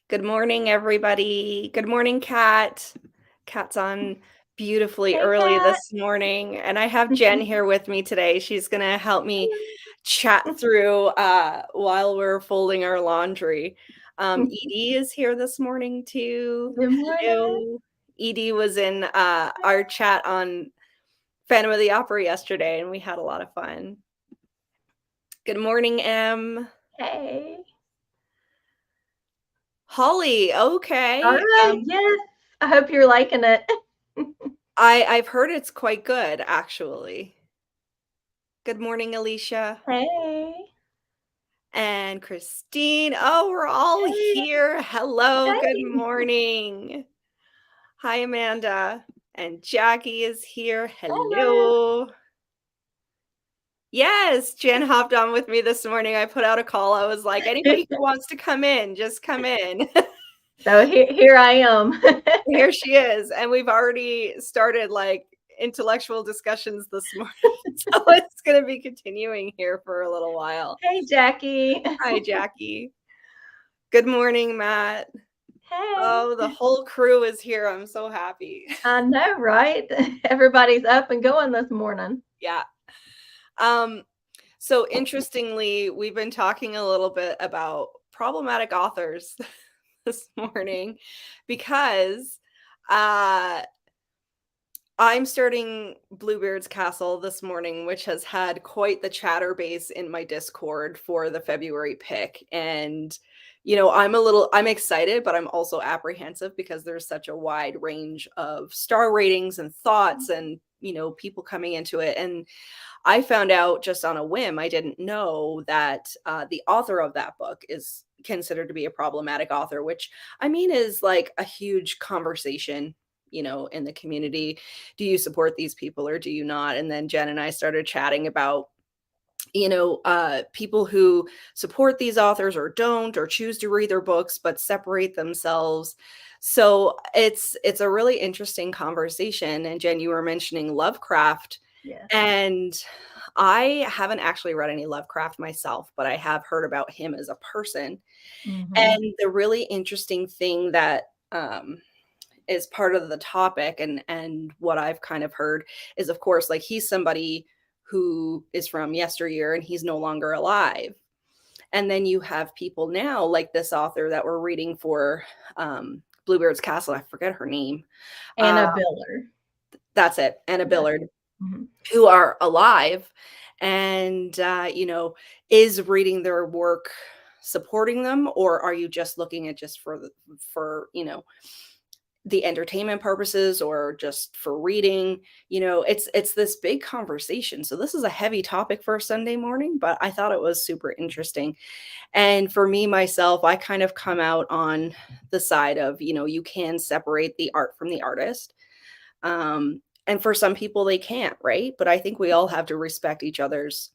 Good morning, everybody. Good morning, Kat. Kat's on beautifully Hey, early Kat. this morning, and I have Jen here with me today. She's gonna help me chat through while we're folding our laundry. Edie is here this morning too. Good morning. Hello. Edie was in our chat on Phantom of the Opera yesterday, and we had a lot of fun. Good morning, Em. Hey. Holly, All okay. right. Yes. I hope you're liking it. I've heard it's quite good, actually. Good morning, Alicia Hey. and Christine. Oh, we're all Hey. here. Hello, good Hey. morning. Hi, Amanda. And Jackie is here. Hello. Hello. Yes, Jen hopped on with me this morning. I put out a call. I was like, anybody who wants to come in, just come in. So here I am. Here she is. And we've already started like intellectual discussions this morning. So it's going to be continuing here for a little while. Hey, Jackie. Hi, Jackie. Good morning, Matt. Hey. Oh, the whole crew is here. I'm so happy. I know, right? Everybody's up and going this morning. Yeah. Um, so interestingly, we've been talking a little bit about problematic authors this morning because uh I'm starting Bluebeard's Castle this morning, which has had quite the chatter base in my Discord for the February pick. And, I'm excited, but I'm also apprehensive because there's such a wide range of star ratings and thoughts and, people coming into it. And I found out just on a whim, I didn't know that the author of that book is considered to be a problematic author, which I mean is like a huge conversation, in the community. Do you support these people or do you not? And then Jen and I started chatting about people who support these authors or don't or choose to read their books but separate themselves. So it's a really interesting conversation. And Jen, you were mentioning Lovecraft, Yes. and I haven't actually read any Lovecraft myself, but I have heard about him as a person. Hmm. And the really interesting thing that is part of the topic and what I've kind of heard is, of course, like he's somebody who is from yesteryear and he's no longer alive. And then you have people now like this author that we're reading for Bluebeard's Castle. I forget her name. Uh, Anna Biller. that's it, Anna Yeah. Billard, Hmm. who are alive and is reading their work supporting them, or are you just looking at just for the entertainment purposes or just for reading? It's this big conversation. So this is a heavy topic for a Sunday morning, but I thought it was super interesting. And for me myself, I kind of come out on the side of, you can separate the art from the artist. And for some people they can't, right? But I think we all have to respect each other's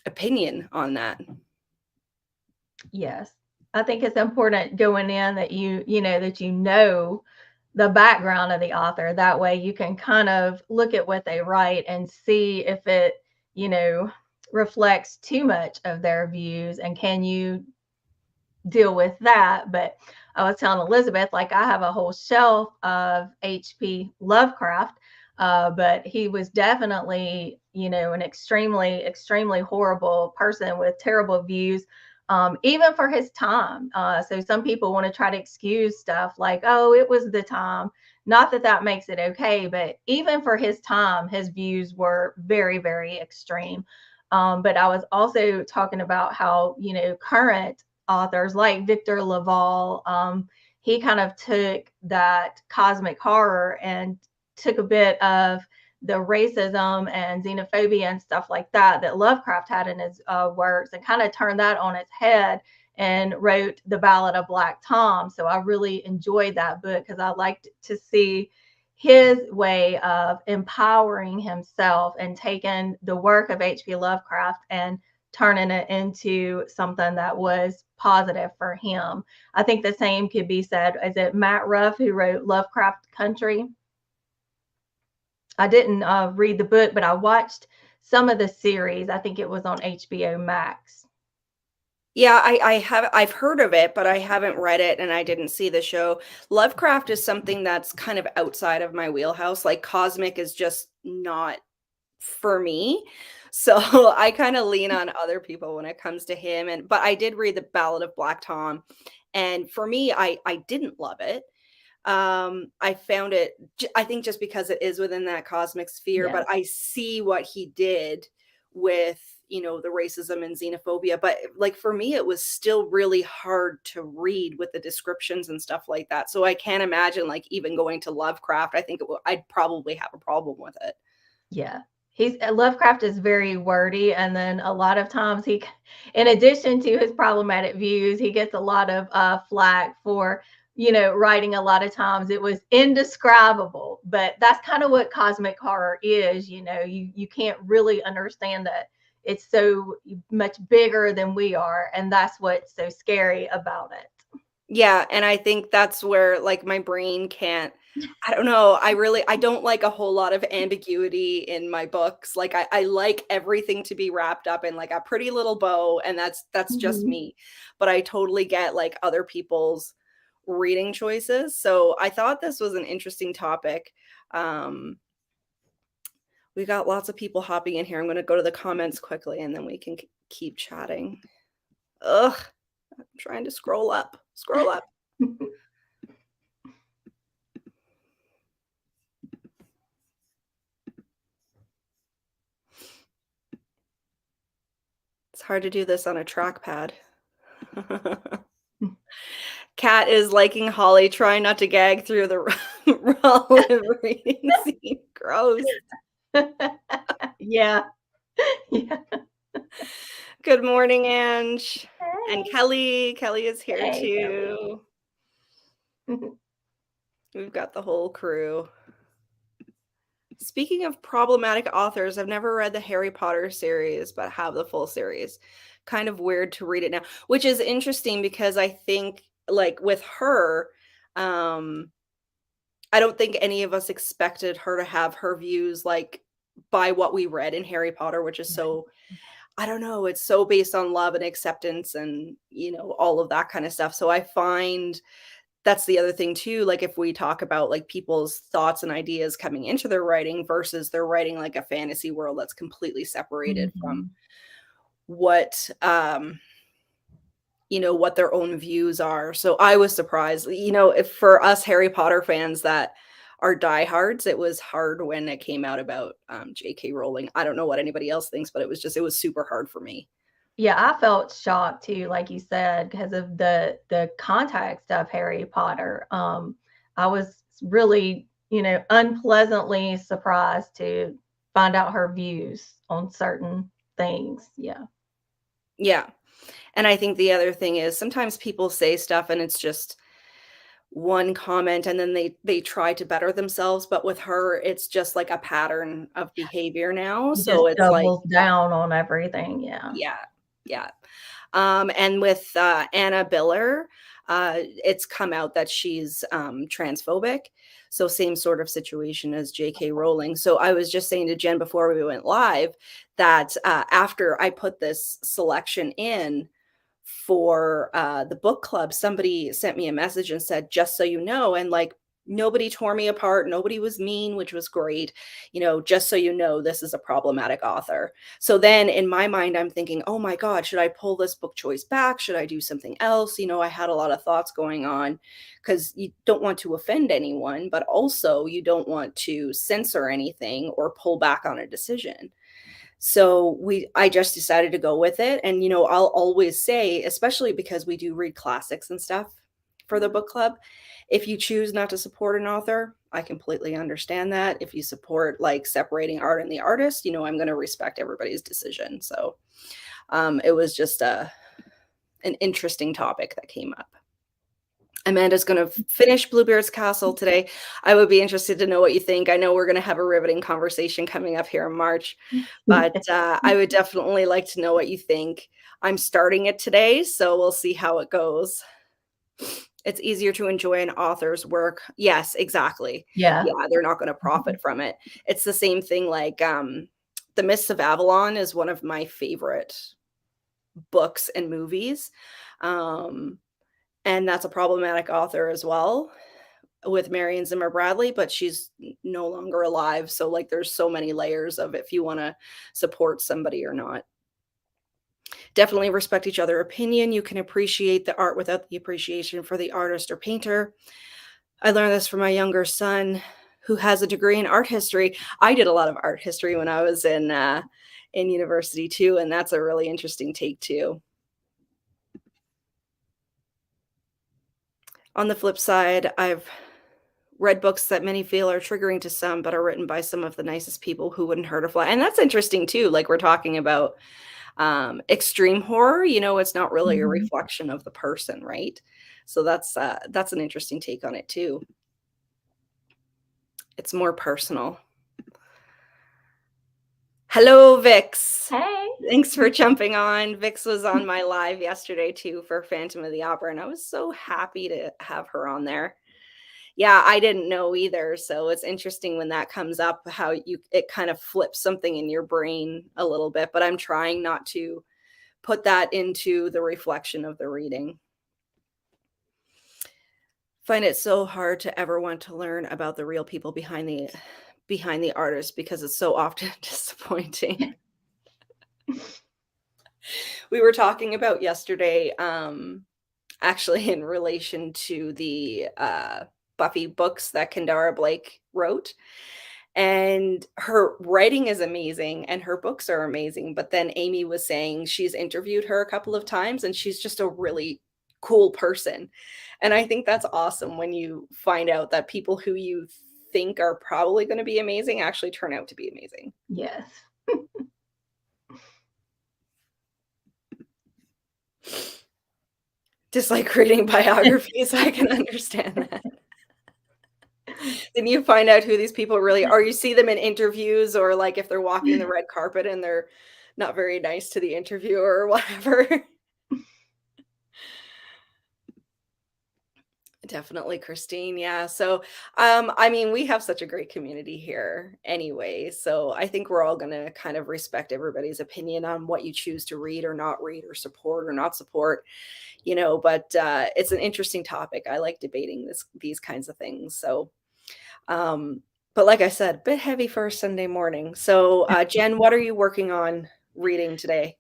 opinion on that. Yes. I think it's important going in that that the background of the author. That way you can kind of look at what they write and see if it, you know, reflects too much of their views and can you deal with that. But I was telling Elizabeth, like I have a whole shelf of H.P. Lovecraft, but he was definitely, an extremely, extremely horrible person with terrible views, even for his time. So some people want to try to excuse stuff like, oh, it was the time. Not that that makes it okay, but even for his time, his views were very, very extreme. But I was also talking about how, current authors like Victor Laval, he kind of took that cosmic horror and took a bit of the racism and xenophobia and stuff like that Lovecraft had in his works and kind of turned that on its head and wrote The Ballad of Black Tom. So I really enjoyed that book because I liked to see his way of empowering himself and taking the work of H.P. Lovecraft and turning it into something that was positive for him. I think the same could be said. Is it Matt Ruff who wrote Lovecraft Country? I didn't read the book, but I watched some of the series. I think it was on HBO Max. Yeah, I've heard of it, but I haven't read it and I didn't see the show. Lovecraft is something that's kind of outside of my wheelhouse. Like cosmic is just not for me. So I kind of lean on other people when it comes to him. And but I did read the Ballad of Black Tom, and for me, I didn't love it. I found it, I think just because it is within that cosmic sphere, Yeah. but I see what he did with, the racism and xenophobia. But like for me, it was still really hard to read with the descriptions and stuff like that. So I can't imagine like even going to Lovecraft. I think I'd probably have a problem with it. Yeah. He's Lovecraft is very wordy, and then a lot of times in addition to his problematic views, he gets a lot of flack for, writing a lot of times it was indescribable. But that's kind of what cosmic horror is, you can't really understand that it's so much bigger than we are, and that's what's so scary about it. Yeah, and I think that's where, like, my brain can't, I don't know, I don't like a whole lot of ambiguity in my books. Like, I like everything to be wrapped up in, like, a pretty little bow, and that's just Mhm. me. But I totally get, like, other people's reading choices. So I thought this was an interesting topic. Um, we got lots of people hopping in here. I'm gonna go to the comments quickly, and then we can keep chatting. Ugh, I'm trying to scroll up. Scroll up. It's hard to do this on a trackpad. Cat is liking Holly, trying not to gag through the Rollin reading scene. Gross. Yeah. Yeah. Good morning, Ange. And Hey. Kelly. Kelly is here Hey, Kelly. too. We've got the whole crew. Speaking of problematic authors, I've never read the Harry Potter series, but have the full series. Kind of weird to read it now, which is interesting because I think, like, with her, um, I don't think any of us expected her to have her views, like, by what we read in Harry Potter, which is Right. so, I don't know, it's so based on love and acceptance and, all of that kind of stuff. So I find that's the other thing too, like, if we talk about, like, people's thoughts and ideas coming into their writing versus they're writing, like, a fantasy world that's completely separated from Mhm. what, what their own views are. So I was surprised, if for us Harry Potter fans that are diehards, it was hard when it came out about, J.K. Rowling. I don't know what anybody else thinks, but it was super hard for me. Yeah, I felt shocked too, like you said, because of the context of Harry Potter. I was really, unpleasantly surprised to find out her views on certain things. Yeah. Yeah, and I think the other thing is sometimes people say stuff and it's just one comment and then they try to better themselves, but with her, it's just like a pattern of behavior now, She just so it's like, doubles down on everything. Yeah. yeah, yeah. And with, Anna Biller, it's come out that she's, transphobic, so same sort of situation as J.K. Rowling. So I was just saying to Jen before we went live that, after I put this selection in for, the book club, somebody sent me a message and said, "Just so you know," and, like, nobody tore me apart, nobody was mean, which was great, "Just so you know, this is a problematic author." So then in my mind, I'm thinking, "Oh my god, should I pull this book choice back? Should I do something else?" I had a lot of thoughts going on because you don't want to offend anyone, but also you don't want to censor anything or pull back on a decision. So I just decided to go with it. And I'll always say, especially because we do read classics and stuff for the book club, if you choose not to support an author, I completely understand that. If you support like separating art and the artist, I'm going to respect everybody's decision. So it was just an interesting topic that came up. Amanda's going to finish Bluebeard's Castle today. I would be interested to know what you think. I know we're going to have a riveting conversation coming up here in March, but I would definitely like to know what you think. I'm starting it today, so we'll see how it goes. It's easier to enjoy an author's work. Yes, exactly. Yeah. Yeah, they're not going to profit from it. It's the same thing like The Mists of Avalon is one of my favorite books and movies. Um, and that's a problematic author as well with Marion Zimmer Bradley, but she's no longer alive. So, like, there's so many layers of if you want to support somebody or not. Definitely respect each other' opinion. You can appreciate the art without the appreciation for the artist or painter. I learned this from my younger son who has a degree in art history. I did a lot of art history when I was in university too, and that's a really interesting take too. On the flip side, I've read books that many feel are triggering to some, but are written by some of the nicest people who wouldn't hurt a fly. And that's interesting too. Like, we're talking about extreme horror, it's not really a Mhm. reflection of the person, right? So that's an interesting take on it too. It's more personal. Hello, Vix. Hey. Thanks for jumping on. Vix was on my live yesterday too for Phantom of the Opera, and I was so happy to have her on there. Yeah, I didn't know either. So it's interesting when that comes up, how it kind of flips something in your brain a little bit, but I'm trying not to put that into the reflection of the reading. Find it so hard to ever want to learn about the real people behind the artist because it's so often disappointing. We were talking about yesterday, actually in relation to the Buffy books that Kendara Blake wrote. And her writing is amazing and her books are amazing. But then Amy was saying she's interviewed her a couple of times and she's just a really cool person. And I think that's awesome when you find out that people who you think are probably going to be amazing actually turn out to be amazing. Yes. Dislike reading biographies. I can understand that. Then you find out who these people really are. You see them in interviews or like if they're walking the red carpet and they're not very nice to the interviewer or whatever. Definitely, Christine. Yeah. So, I mean, we have such a great community here anyway. So I think we're all going to kind of respect everybody's opinion on what you choose to read or not read or support or not support, but it's an interesting topic. I like debating these kinds of things. So, but like I said, a bit heavy for a Sunday morning. So, Jen, what are you working on reading today?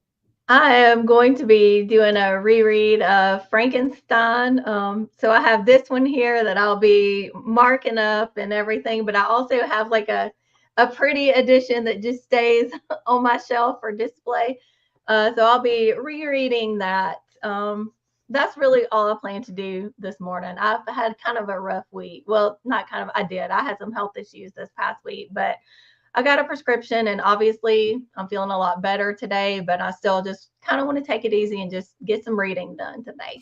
I am going to be doing a reread of Frankenstein. So I have this one here that I'll be marking up and everything, but I also have like a pretty edition that just stays on my shelf for display. So I'll be rereading that. That's really all I plan to do this morning. I've had kind of a rough week. Well, not kind of, I did. I had some health issues this past week, but I got a prescription and obviously I'm feeling a lot better today, but I still just kind of want to take it easy and just get some reading done today.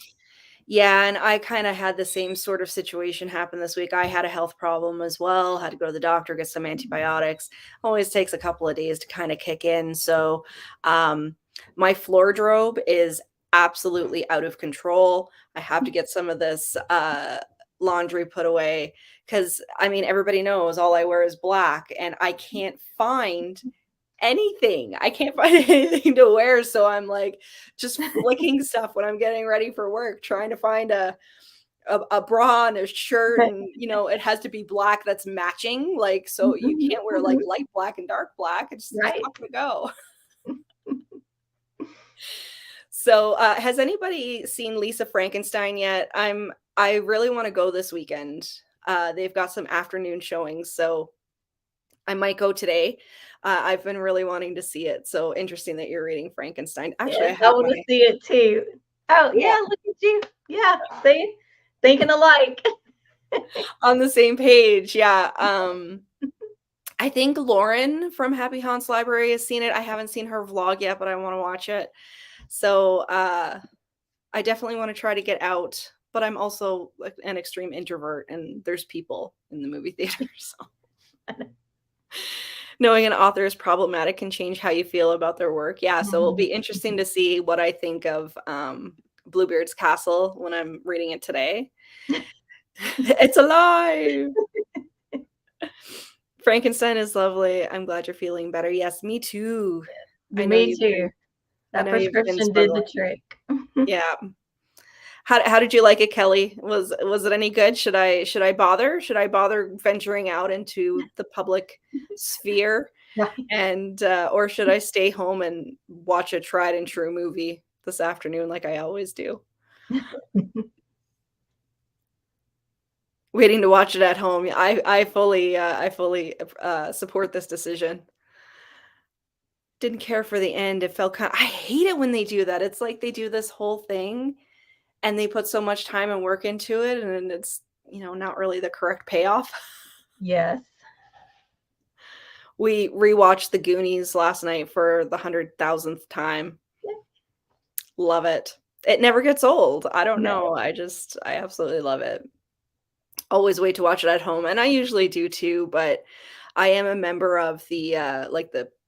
Yeah, and I kind of had the same sort of situation happen this week. I had a health problem as well, had to go to the doctor, get some antibiotics. Always takes a couple of days to kind of kick in. So, my floordrobe is absolutely out of control. I have to get some of this laundry put away because I mean, everybody knows all I wear is black and I can't find anything. I can't find anything to wear. So I'm like just flicking stuff when I'm getting ready for work, trying to find a bra and a shirt. And, it has to be black that's matching. Like, so you can't wear like light black and dark black. It's Right. not going to go. So, has anybody seen Lisa Frankenstein yet? I really want to go this weekend. They've got some afternoon showings, so I might go today. I've been really wanting to see it. So interesting that you're reading Frankenstein. Actually, I Yes, I have want to my see it too. Oh, yeah, yeah, look at you. Yeah, see? Thinking alike. on the same page. Yeah. I think Lauren from Happy Haunts Library has seen it. I haven't seen her vlog yet, but I want to watch it. So I definitely want to try to get out, but I'm also like an extreme introvert and there's people in the movie theater. So knowing an author is problematic can change how you feel about their work. Yeah, so it'll be interesting to see what I think of Bluebeard's Castle when I'm reading it today. It's alive. Frankenstein is lovely. I'm glad you're feeling better. Yes, me too. I know Me you've too. I That know you've been prescription did the struggling. trick. Yeah. How did you like it, Kelly? Was it any good? Should I bother? Should I bother venturing out into the public sphere? Right. And, or should I stay home and watch a tried and true movie this afternoon like I always do? Waiting to watch it at home. Yeah, I fully support this decision. Didn't care for the end. It felt kind I hate it when they do that. It's like they do this whole thing and they put so much time and work into it, and then it's, not really the correct payoff. Yes. We rewatched The Goonies last night for the 100,000th time. Yeah. Love it. It never gets old. I don't No. know. I absolutely love it. Always wait to watch it at home, and I usually do too, but I am a member of the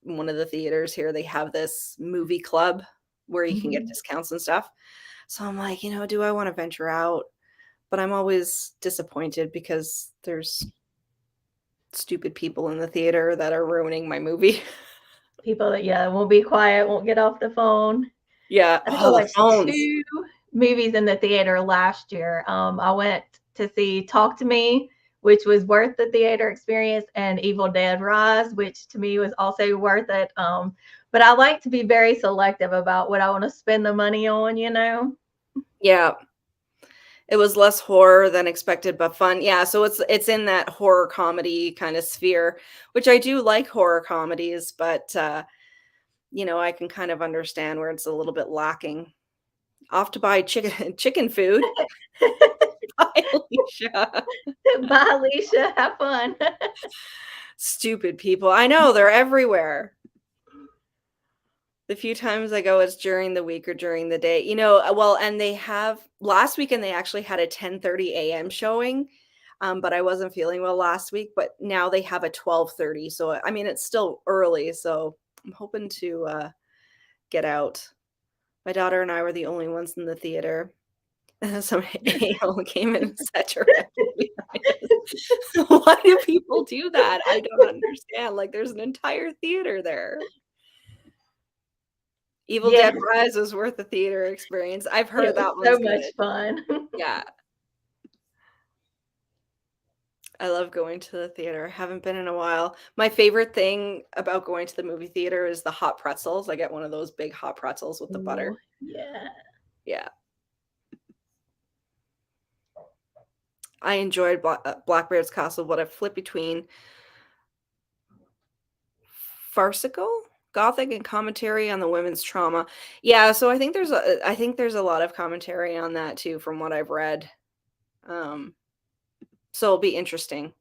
one of the theaters here, they have this movie club where you can get Mhm. discounts and stuff. So I'm like, do I wanna venture out? But I'm always disappointed because there's stupid people in the theater that are ruining my movie. People that, yeah, won't be quiet, won't get off the phone. Yeah. I think I Oh, the watched phones. 2 movies in the theater last year. I went to see Talk to Me, which was worth the theater experience, and Evil Dead Rise, which to me was also worth it. But I like to be very selective about what I wanna spend the money on, you know? Yeah. It was less horror than expected, but fun. Yeah, so it's in that horror comedy kinda sphere, which I do like horror comedies, but, I can kind of understand where it's a little bit lacking. Off to buy chicken chicken food. Bye, Alicia. Bye, Alicia. Have fun. Stupid people. I know, they're everywhere. The few times I go, it's during the week or during the day. Well, and they have last weekend, they actually had a 10:30 AM showing, but I wasn't feeling well last week, but now they have a 12:30, so, I mean, it's still early, so I'm hoping to, get out. My daughter and I were the only ones in the theater. Some a-hole came in and sat directly behind us. Why do people do that? I don't understand, like, there's an entire theater there. Evil Yeah, Dead Rise was worth the theater experience. I've it heard was that so one's much good. fun. Yeah, I love going to the theater. Haven't been in a while. My favorite thing about going to the movie theater is the hot pretzels. I get one of those big hot pretzels with the butter. Ooh, yeah. Yeah, I enjoyed Blackbeard's Castle, but I flip between farcical, gothic, and commentary on the women's trauma. Yeah, so I think there's a lot of commentary on that too from what I've read. Um, so it'll be interesting.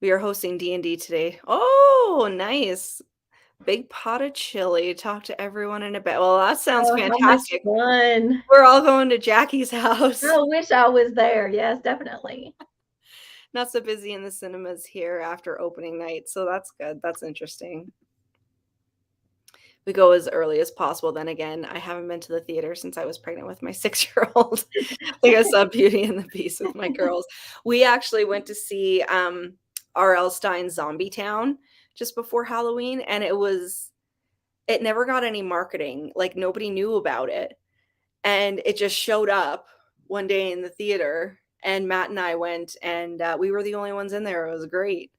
We are hosting D&D today. Oh, nice. Big pot of chili, talk to everyone in a bit. Well, that sounds Oh, how much fantastic. fun. We're all going to Jackie's house. I wish I was there. Yes, definitely. Not so busy in the cinemas here after opening night, so that's good. That's interesting. We go as early as possible. Then again, I haven't been to the theater since I was pregnant with my 6-year-old. Like I saw Beauty and the Beast with my girls. We actually went to see R.L. Stein's Zombie Town just before Halloween, and it never got any marketing. Like nobody knew about it. And it just showed up one day in the theater, and Matt and I went, and, we were the only ones in there. It was great.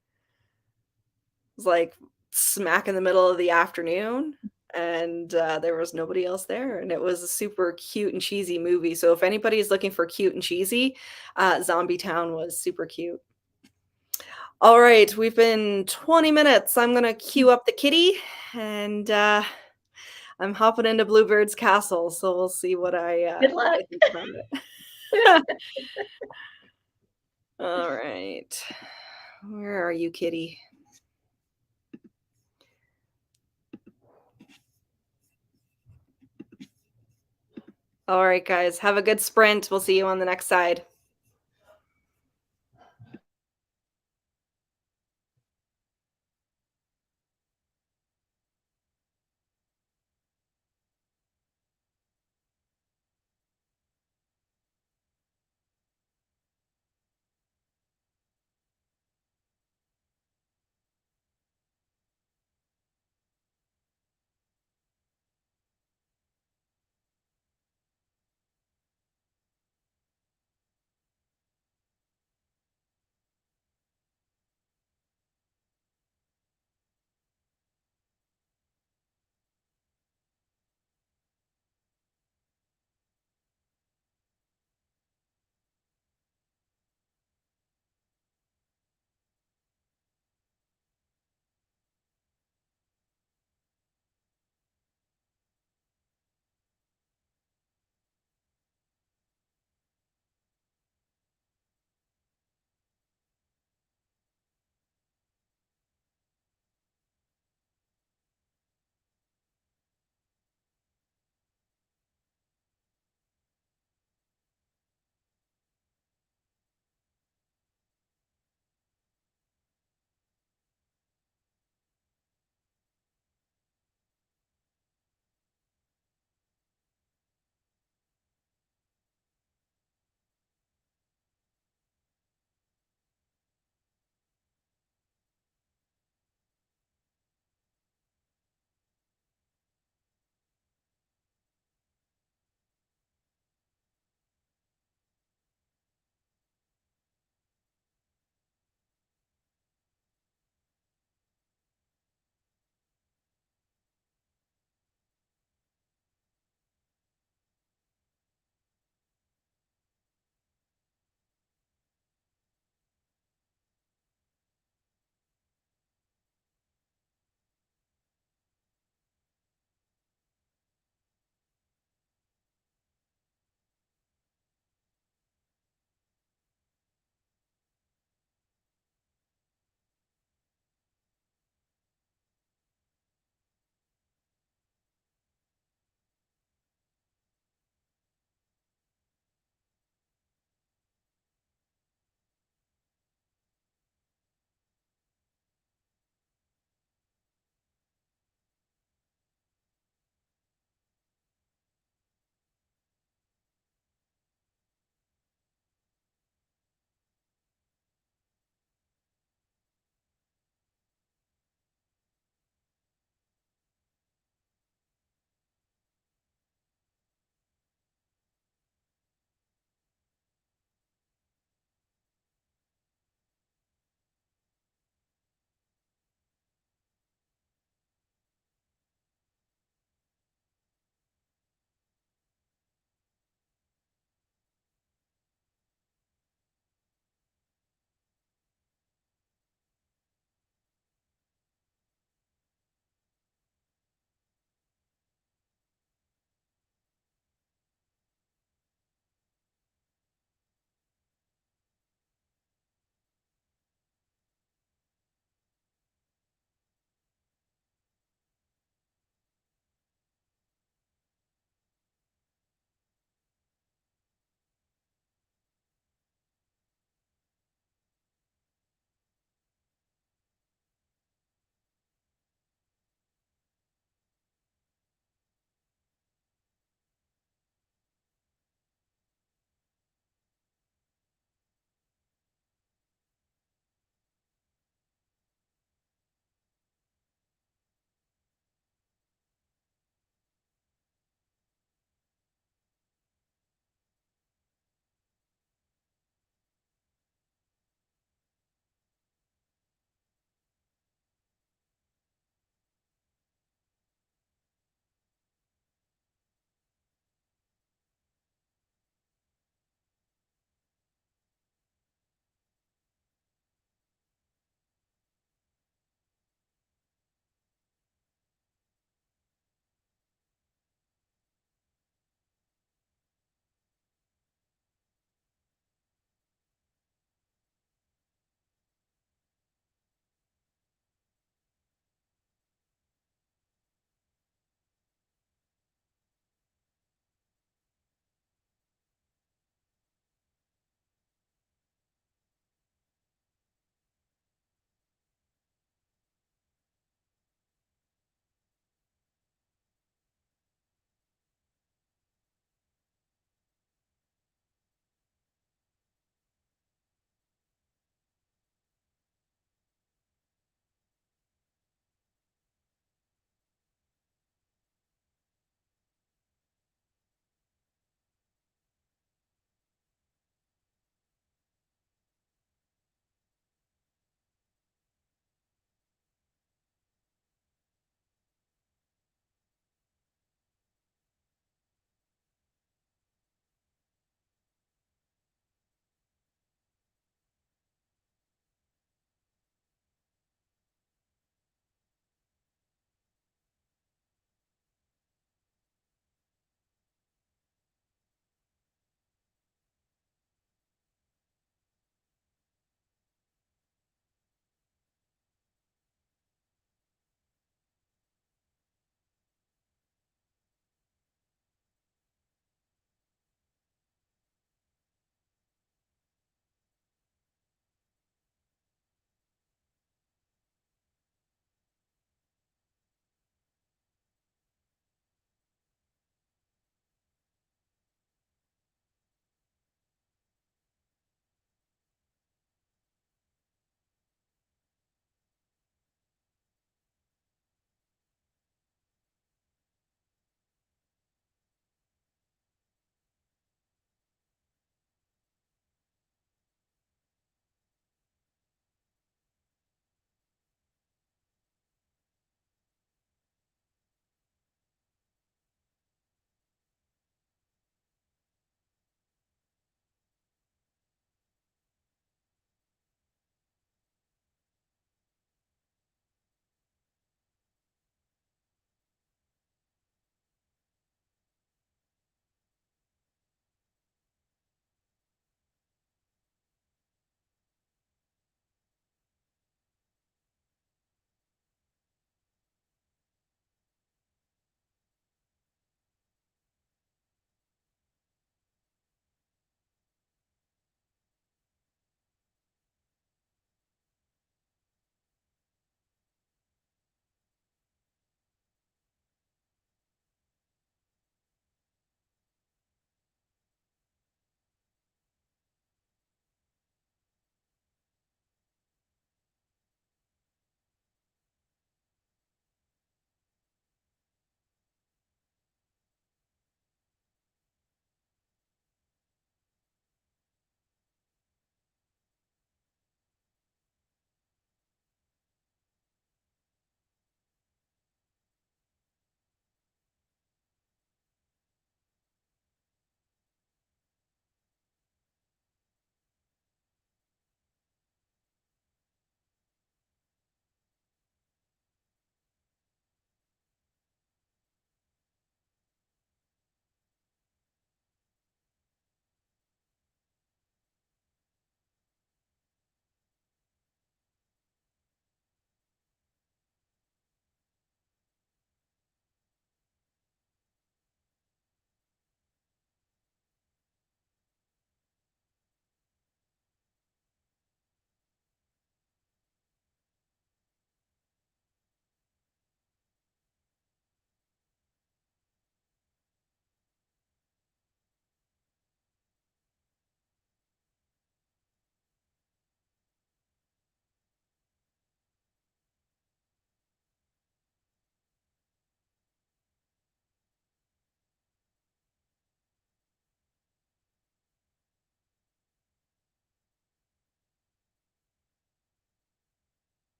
It was, like, smack in the middle of the afternoon, and, there was nobody else there, and it was a super cute and cheesy movie, so if anybody's looking for cute and cheesy, Zombie Town was super cute. Alright, we've been 20 minutes. I'm gonna queue up the kitty, and, I'm hopping into Bluebird's Castle, so we'll see Good what luck. I think about it. Alright. Where are you, kitty? Alright, guys, have a good sprint. We'll see you on the next side.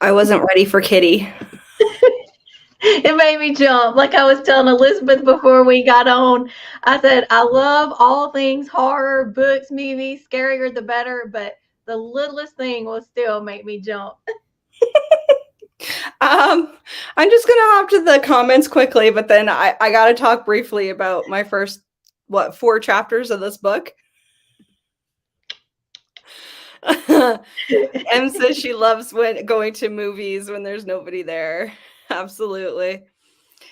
I wasn't ready for Kitty. It made me jump. Like I was telling Elizabeth before we got on, I said, I love all things horror, books, movies, scarier the better, but the littlest thing will still make me jump. I'm just gonna hop to the comments quickly, but then I gotta talk briefly about my first 4 chapters of this book. Em says she loves going to movies when there's nobody there. Absolutely.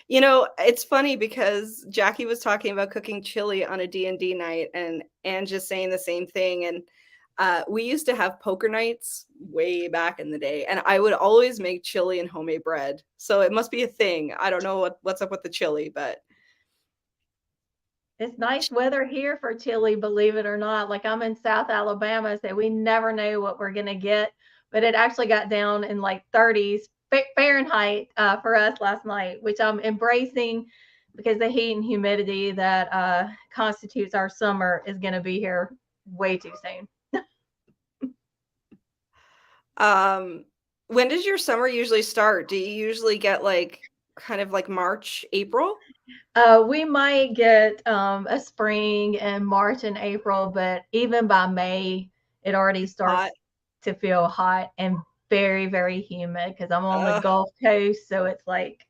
You know, it's funny because Jackie was talking about cooking chili on a D&D night and just saying the same thing. And we used to have poker nights way back in the day, and I would always make chili and homemade bread. So it must be a thing. I don't know what's up with the chili, but It's nice weather here for chili, believe it or not. Like I'm in South Alabama, so we never know what we're gonna get. But it actually got down in like 30s Fahrenheit for us last night, which I'm embracing because the heat and humidity that constitutes our summer is going to be here way too soon. when does your summer usually start? Do you usually get like kind of like March, April? We might get a spring in March and April, but even by May, it already starts Hot. to feel hot and very, very humid because I'm on the Ugh. Gulf Coast, so it's like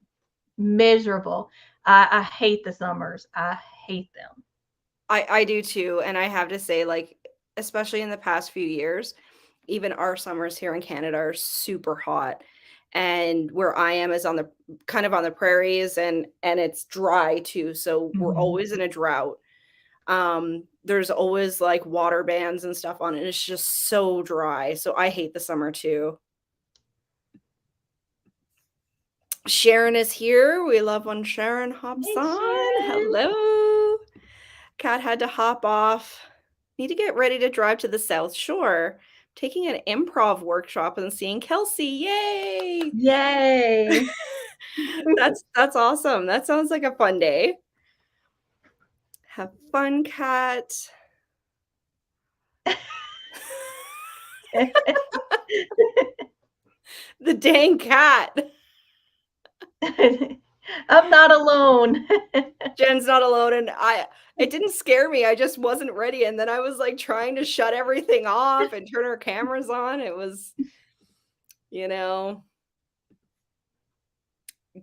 miserable. I hate the summers. I hate them. I do too, and I have to say, like, especially in the past few years, even our summers here in Canada are super hot. And where I am is on the kind of on the prairies, and it's dry too, so we're Mhm. always in a drought. There's always like water bans and stuff on it. It's just so dry. So I hate the summer too. Sharon is here. We love when Sharon hops Hey, on. Sharon. Hello. Kat had to hop off. Need to get ready to drive to the South Shore. Taking an improv workshop and seeing Kelsey. Yay! Yay. That's awesome. That sounds like a fun day. Have fun, Kat. The dang cat. I'm not alone. Jen's not alone, and it didn't scare me. I just wasn't ready, and then I was like trying to shut everything off and turn our cameras on. It was, you know.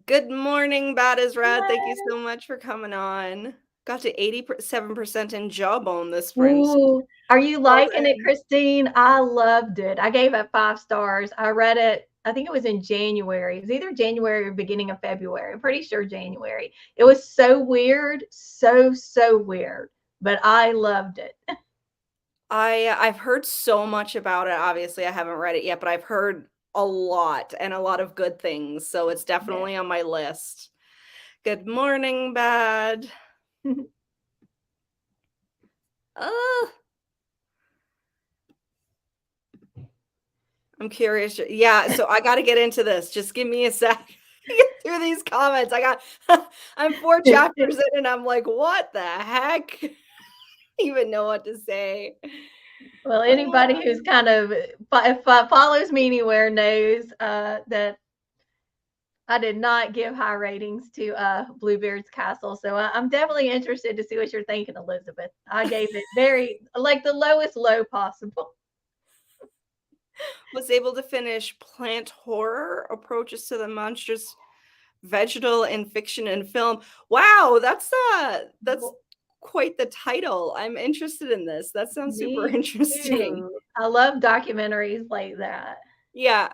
Good morning, Bad is Rad. Thank you so much for coming on. Got to 87% in Jawbone this sprint. Ooh, are you Well liking it, done. Christine? I loved it. I gave it 5 stars. I read it, I think it was in January. It was either January or beginning of February. I'm pretty sure January. It was so weird, so weird, but I loved it. I've heard so much about it. Obviously, I haven't read it yet, but I've heard a lot and a lot of good things. So it's Yeah. definitely on my list. Good morning, Bad. Oh, I'm curious. Yeah, so I got to get into this. Just give me a sec. Get through these comments. I'm 4 chapters in and I'm like, what the heck? Even know what to say. Well, anybody who's kind of follows me anywhere knows that I did not give high ratings to Bluebeard's Castle, so I'm definitely interested to see what you're thinking, Elizabeth. I gave it very like the lowest low possible. Was able to finish Plant Horror Approaches to the Monstrous Vegetal in Fiction and Film. Wow, that's quite the title. I'm interested in this. That sounds super Me interesting. too. I love documentaries like that. Yeah.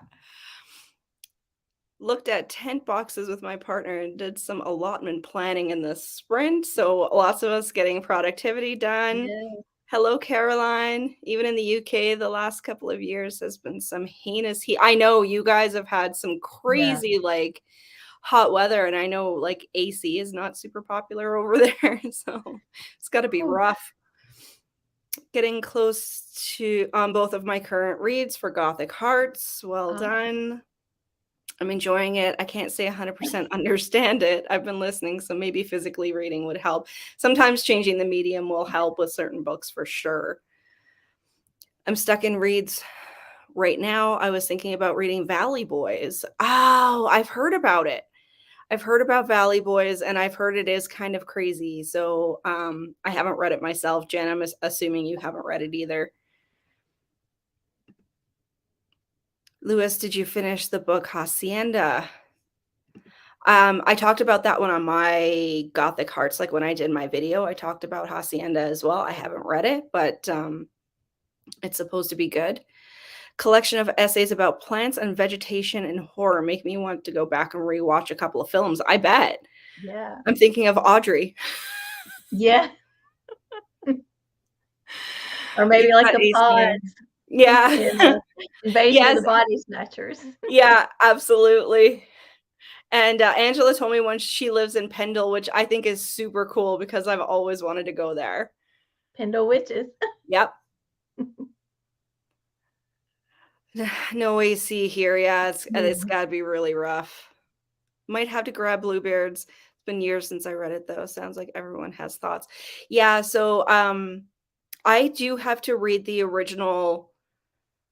Looked at tent boxes with my partner and did some allotment planning in the sprint. So lots of us getting productivity done. Yeah. Hello, Caroline. Even in the UK, the last couple of years has been some heinous heat. I know you guys have had some Yeah. crazy like hot weather, and I know like AC is not super popular over there, so it's got to be Ooh. rough. Getting close to on both of my current reads for Gothic Hearts. Well done. I'm enjoying it. I can't say 100% understand it. I've been listening, so maybe physically reading would help. Sometimes changing the medium will help with certain books for sure. I'm stuck in reads right now I was thinking about reading Valley Boys. Oh, I've heard about it. I've heard about Valley Boys, and I've heard it is kind of crazy. So, I haven't read it myself. Jen, I'm assuming you haven't read it either. Lewis, did you finish the book Hacienda? I talked about that one on my Gothic Hearts, like when I did my video, I talked about Hacienda as well. I haven't read it, but it's supposed to be good. Collection of essays about plants and vegetation and horror make me want to go back and rewatch a couple of films. I bet. Yeah. I'm thinking of Audrey. Yeah. Or maybe You've like got the ACM. pods Yeah. in the Invasion of Yes. the Body Snatchers. Yeah, absolutely. And Angela told me once she lives in Pendle, which I think is super cool because I've always wanted to go there. Pendle Witches. Yep. No AC here. Yeah, it's got to be really rough. Might have to grab Bluebeards. It's been years since I read it though. Sounds like everyone has thoughts. Yeah, so I do have to read the original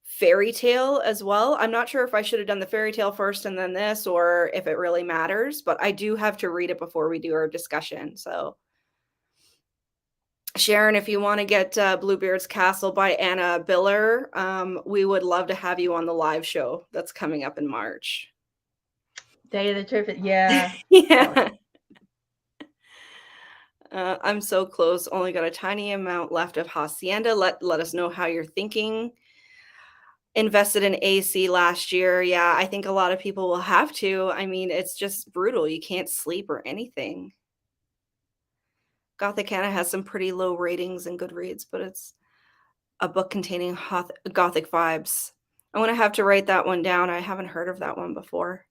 fairy tale as well. I'm not sure if I should have done the fairy tale first and then this, or if it really matters, but I do have to read it before we do our discussion. So Sharon, if you want to get Bluebeard's Castle by Anna Biller, we would love to have you on the live show that's coming up in March. Day of the Trip. Yeah. Yeah. I'm so close. Only got a tiny amount left of Hacienda. Let us know how you're thinking. Invested in AC last year. Yeah, I think a lot of people will have to. I mean, it's just brutal. You can't sleep or anything. Gothicana has some pretty low ratings and Goodreads, but it's a book containing Gothic vibes. I'm going to have to write that one down. I haven't heard of that one before.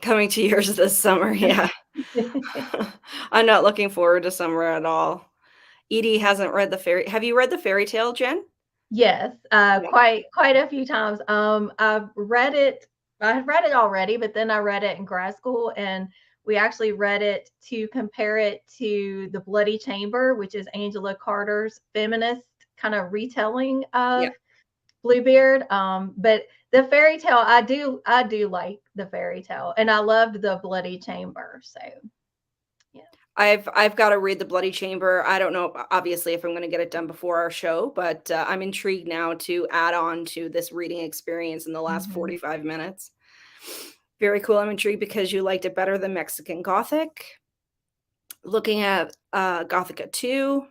Coming to yours this summer, yeah. I'm not looking forward to summer at all. Edie hasn't read the fairy. Have you read the fairy tale, Jen? Yes, Yeah. quite a few times. I've read it. I had read it already, but then I read it in grad school, and we actually read it to compare it to The Bloody Chamber, which is Angela Carter's feminist kind of retelling of Bluebeard. But the fairy tale, I do like the fairy tale, and I loved The Bloody Chamber. So I've got to read The Bloody Chamber. I don't know, obviously, if I'm going to get it done before our show, but I'm intrigued now to add on to this reading experience in the last 45 minutes. Very cool. I'm intrigued because you liked it better than Mexican Gothic. Looking at Gothica 2.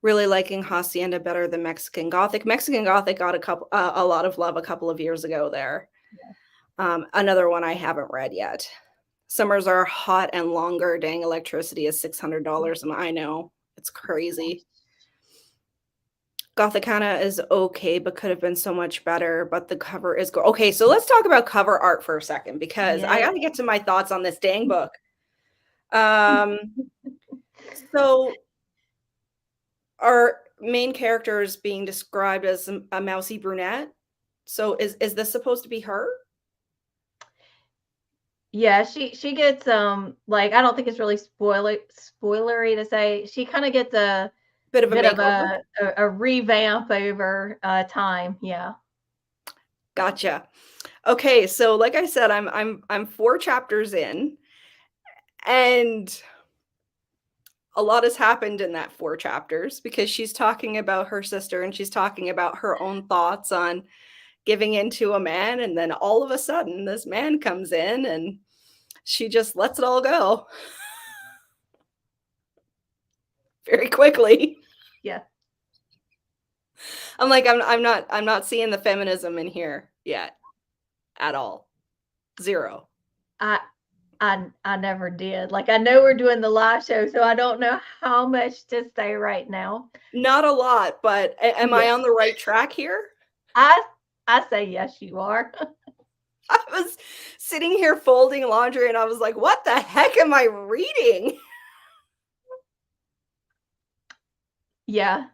Really liking Hacienda better than Mexican Gothic. Mexican Gothic got a lot of love a couple of years ago there. Yeah. Another one I haven't read yet. Summers are hot and longer. Dang, electricity is $600. And I know it's crazy. Gothicana is okay, but could have been so much better. But the cover is okay. So let's talk about cover art for a second, because I got to get to my thoughts on this dang book. So our main character is being described as a mousy brunette. So is this supposed to be her? Yeah, she gets like, I don't think it's really spoilery to say, she kind of gets a bit of a revamp over time. Yeah. Gotcha. Okay, so like I said, I'm 4 chapters in, and a lot has happened in that 4 chapters, because she's talking about her sister and she's talking about her own thoughts on giving in to a man, and then all of a sudden this man comes in and she just lets it all go very quickly. Yeah. I'm like, I'm not seeing the feminism in here yet at all. Zero. I never did. Like, I know we're doing the live show, so I don't know how much to say right now. Not a lot, but am I on the right track here? I say yes, you are. I was sitting here folding laundry and I was like, what the heck am I reading? Yeah.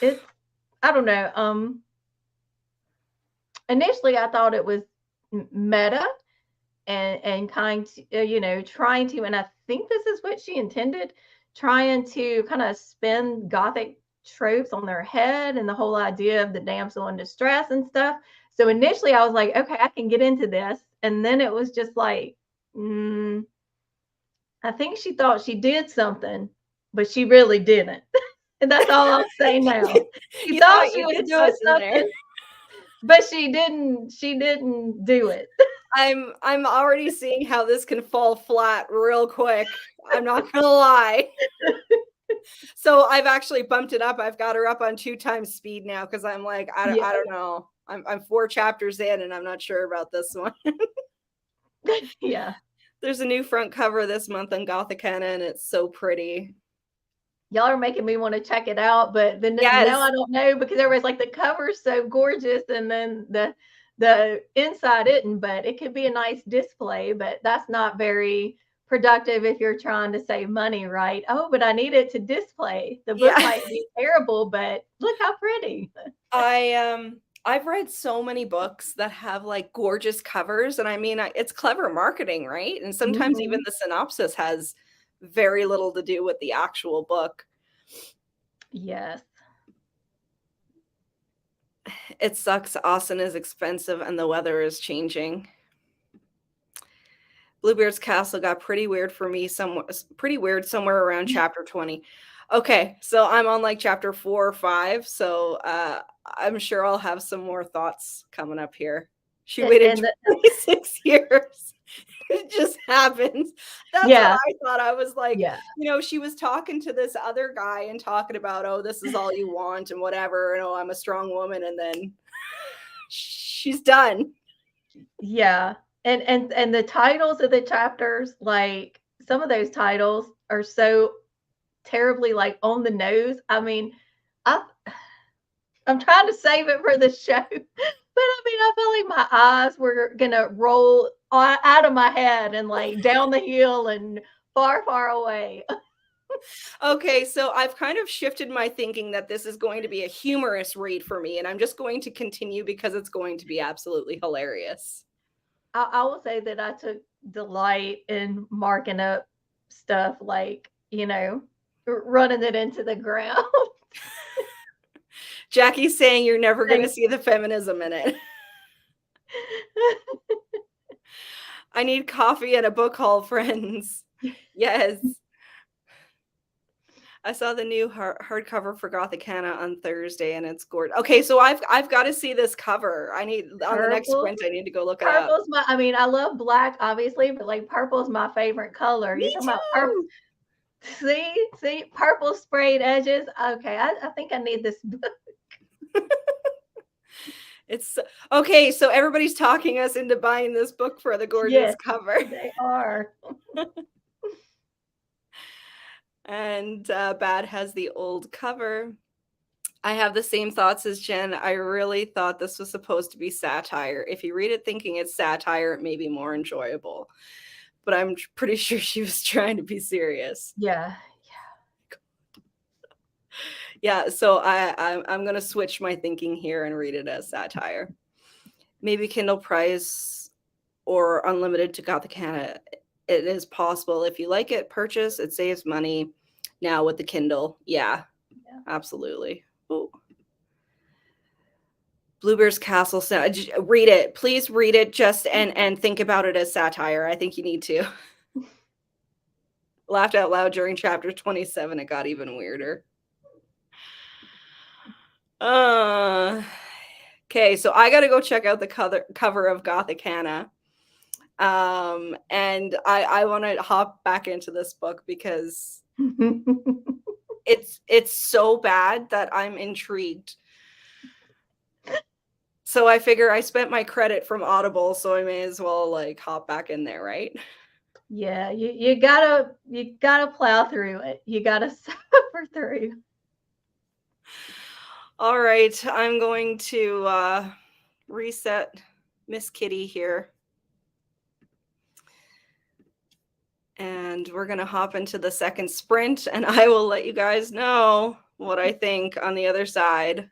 It's, I don't know. Initially I thought it was meta and kind to, trying to, and I think this is what she intended trying to kind of spin Gothic tropes on their head and the whole idea of the damsel in distress and stuff. So initially I was like, okay, I can get into this. And then it was just like, mm, I think she thought she did something, but she really didn't. And that's all I'll say now. She You thought thought she you was did doing something there. something, but she didn't do it. I'm already seeing how this can fall flat real quick. I'm not gonna lie. So I've actually bumped it up. I've got her up on 2 times speed now because I'm like, Yeah. I don't know. I'm 4 chapters in and I'm not sure about this one. Yeah. There's a new front cover this month on Gothicana and it's so pretty. Y'all are making me want to check it out, but then now Yes. I don't know because everybody's like the cover's so gorgeous and then the inside isn't, but it could be a nice display, but that's not very productive if you're trying to save money, right? Oh, but I need it to display. The book Yeah. might be terrible, but look how pretty. I've read so many books that have like gorgeous covers and I mean it's clever marketing, right? And sometimes even Mhm. the synopsis has very little to do with the actual book. Yes. It sucks Austin is expensive and the weather is changing. Bluebeard's Castle got pretty weird for me pretty weird somewhere around chapter 20. Okay, so I'm on like chapter 4 or 5, so I'm sure I'll have some more thoughts coming up here. She waited And the, 26 years. It just happens. That's what yeah, I thought. I was like, yeah. she was talking to this other guy and talking about, oh, this is all you want and whatever, and oh, I'm a strong woman, and then she's done. Yeah. And the titles of the chapters, like some of those titles are so terribly like on the nose. I mean, I I'm trying to save it for the show, but I mean, I felt like my eyes were gonna roll out of my head and like down the hill and far, far away. Okay, so I've kind of shifted my thinking that this is going to be a humorous read for me, and I'm just going to continue because it's going to be absolutely hilarious. I will say that I took delight in marking up stuff like, running it into the ground. Jackie's saying you're never going to Thank see the feminism in it. I need coffee and a book haul, friends. Yes. I saw the new hardcover for Gothicana on Thursday, and it's gorgeous. Okay, so I've got to see this cover. I need on the next Purple. sprint. I need to go look it up. Purple's I mean, I love black, obviously, but like purple's my favorite color. Me You're talking about purple. too. See, purple sprayed edges. Okay, I think I need this book. It's okay. So everybody's talking us into buying this book for the gorgeous Yes, cover. they are. And Bad has the old cover. I have the same thoughts as Jen. I really thought this was supposed to be satire. If you read it thinking it's satire, it may be more enjoyable. But I'm pretty sure she was trying to be serious. Yeah. Yeah, so I'm gonna switch my thinking here and read it as satire. Maybe Kindle Price or unlimited to Gothicana. It is possible. If you like it, purchase. It saves money now with the Kindle. Yeah. Absolutely. Ooh. Bluebeard's Castle. Read it. Please read it just and think about it as satire. I think you need to. Laughed out loud during chapter 27. It got even weirder. Okay, so I got to go check out the cover of Gothicana. And I want to hop back into this book because it's so bad that I'm intrigued. So I figure I spent my credit from Audible, so I may as well like hop back in there, right? Yeah, you gotta plow through it. You gotta suffer through. All right, I'm going to reset Miss Kitty here. And we're going to hop into the second sprint, and I will let you guys know what I think on the other side.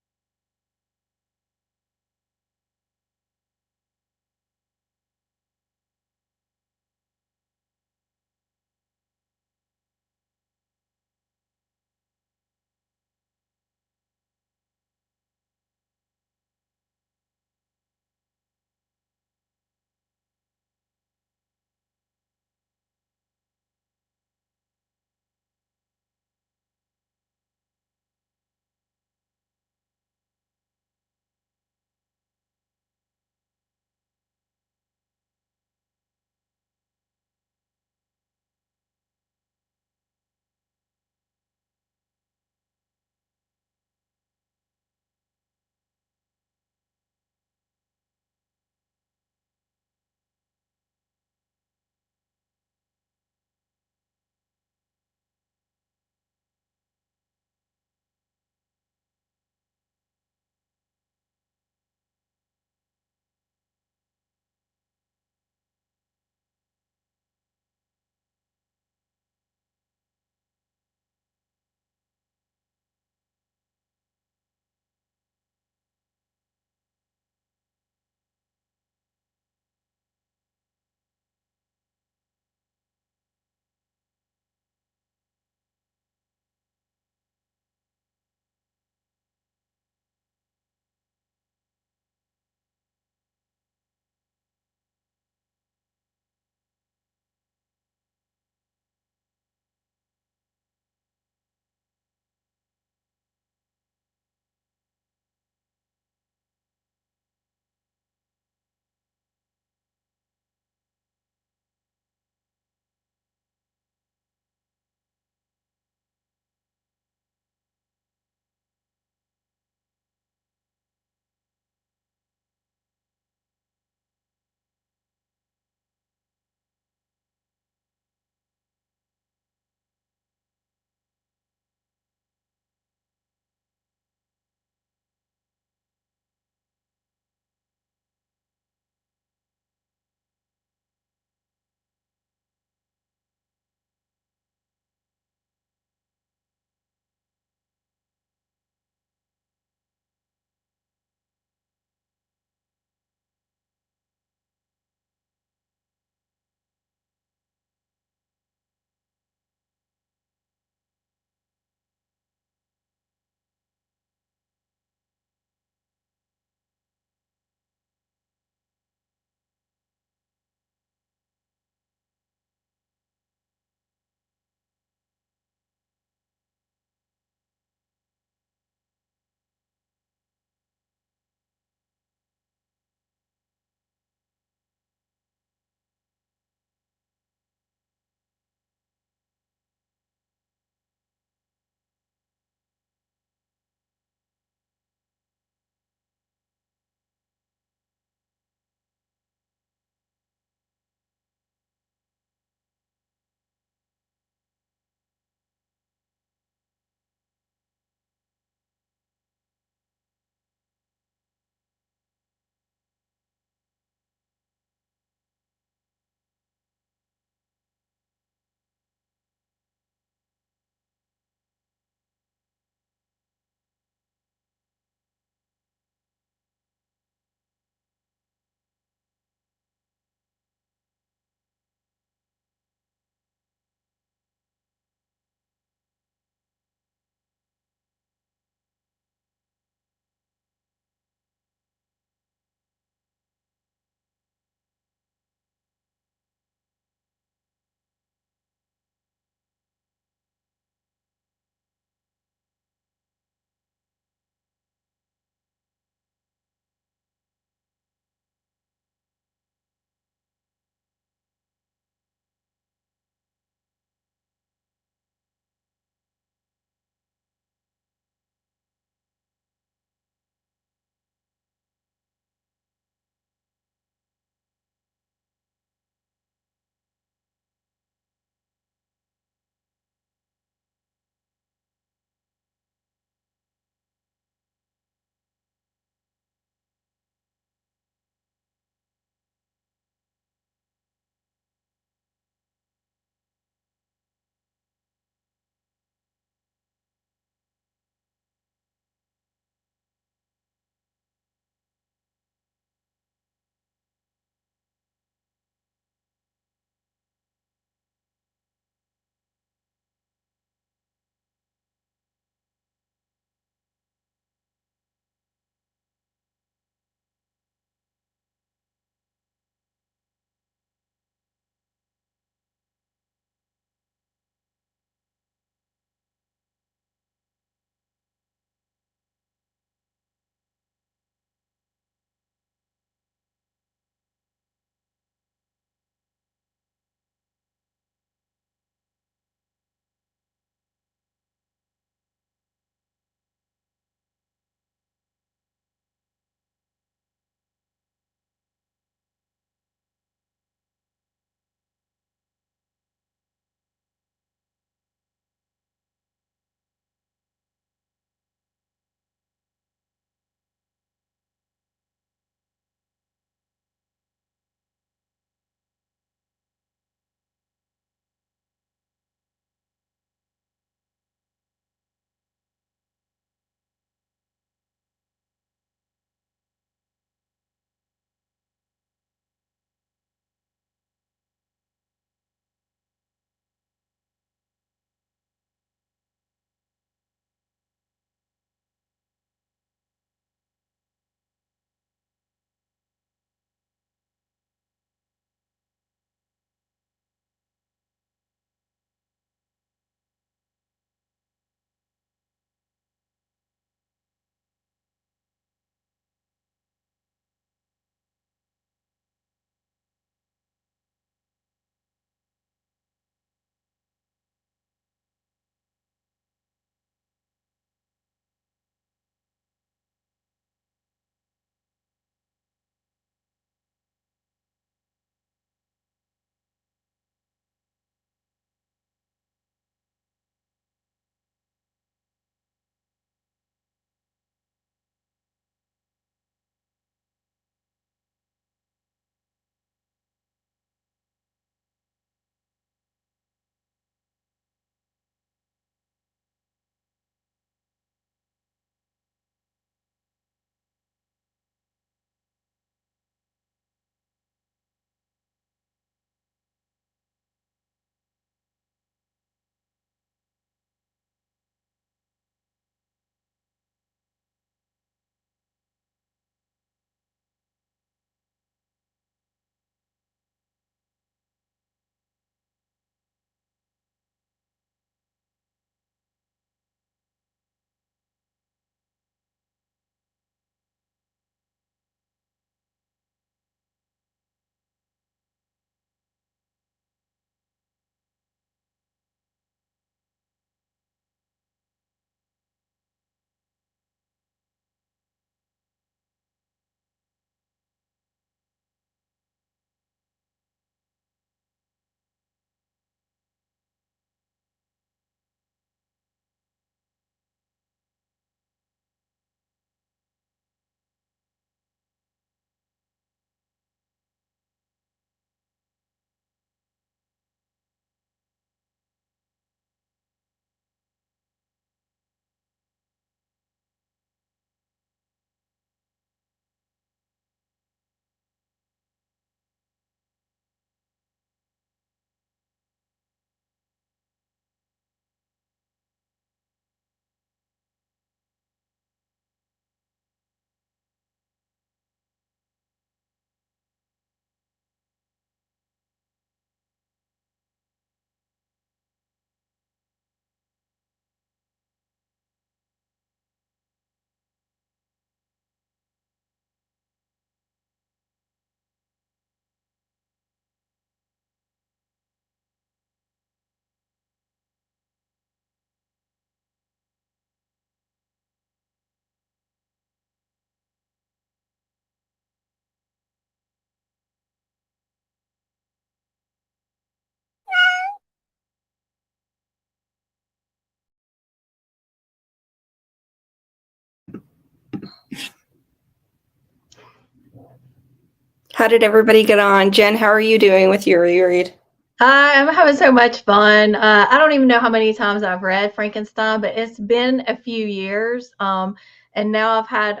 How did everybody get on? Jen, how are you doing with your reread? I'm having so much fun. I don't even know how many times I've read Frankenstein, but it's been a few years. And now I've had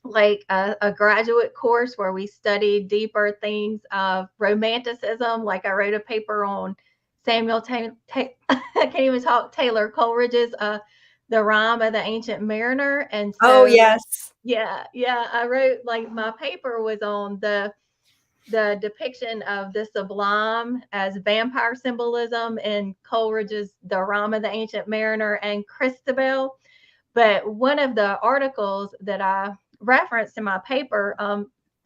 like a graduate course where we studied deeper things of romanticism. Like I wrote a paper on Samuel I can't even talk Taylor Coleridge's The Rime of the Ancient Mariner. And Oh, so yes. yeah, I wrote like my paper was on the depiction of the sublime as vampire symbolism in Coleridge's The Rime of the Ancient Mariner and Christabel. But one of the articles that I referenced in my paper,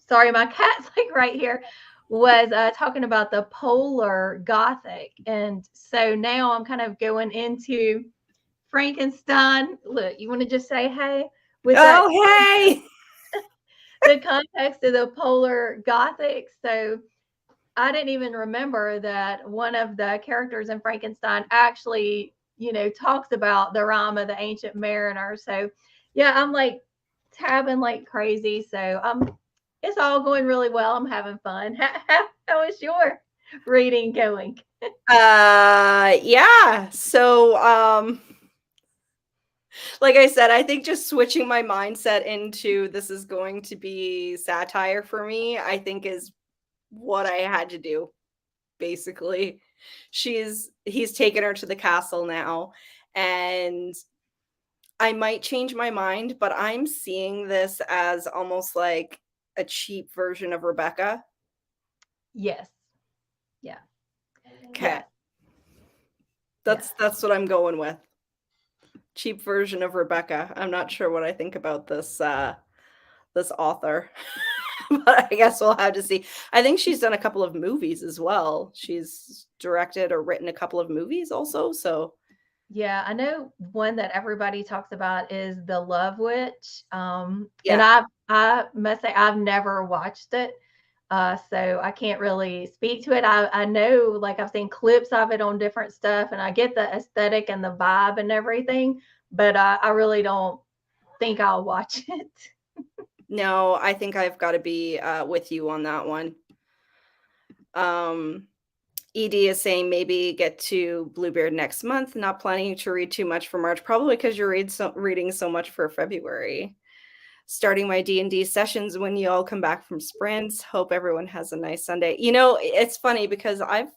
sorry, my cat's like right here, was talking about the polar Gothic. And so now I'm kind of going into Frankenstein. Look, you want to just say hey with that Oh, hey. the context of the polar Gothic. So I didn't even remember that one of the characters in Frankenstein actually, talks about the Rime of the Ancient Mariner. So yeah, I'm like tabbing like crazy. So it's all going really well. I'm having fun. How is your reading going? Yeah. So, like I said, I think just switching my mindset into this is going to be satire for me, I think is what I had to do, basically. He's taken her to the castle now, and I might change my mind, but I'm seeing this as almost like a cheap version of Rebecca. Yes. Yeah. Okay. Yes. Yeah. That's what I'm going with. Cheap version of Rebecca. I'm not sure what I think about this author. But I guess we'll have to see. I think she's done a couple of movies as well. She's directed or written a couple of movies also, so Yeah, I know one that everybody talks about is The Love Witch. And yeah. I must say I've never watched it. So I can't really speak to it. I know like I've seen clips of it on different stuff and I get the aesthetic and the vibe and everything, but I really don't think I'll watch it. No, I think I've gotta be, with you on that one. Um, ED is saying maybe get to Bluebeard next month, not planning to read too much for March, probably because you're reading so much for February. Starting my D&D sessions when you all come back from sprints. Hope everyone has a nice Sunday. It's funny because I've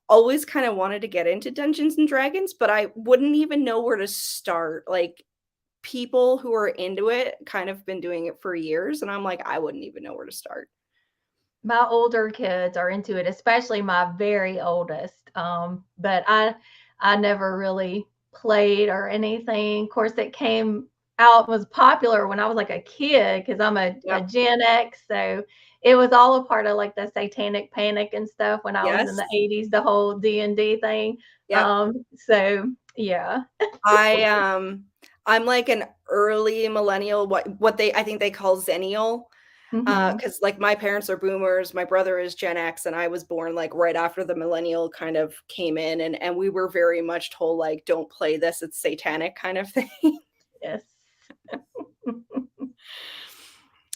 always kind of wanted to get into Dungeons and Dragons, but I wouldn't even know where to start. Like people who are into it kind of been doing it for years, and I'm like, I wouldn't even know where to start. My older kids are into it, especially my very oldest. But I never really played or anything. Of course, it came out was popular when I was like a kid because I'm a Yep. Gen X, so it was all a part of like the Satanic Panic and stuff when I was in Yes. the 80s, the whole D&D thing. Yep. So yeah. I I'm like an early millennial, what I think they call Zennial. Hmm. Because like my parents are boomers, my brother is Gen X, and I was born like right after the millennial kind of came in, and we were very much told like, don't play this, it's satanic kind of thing. Yes.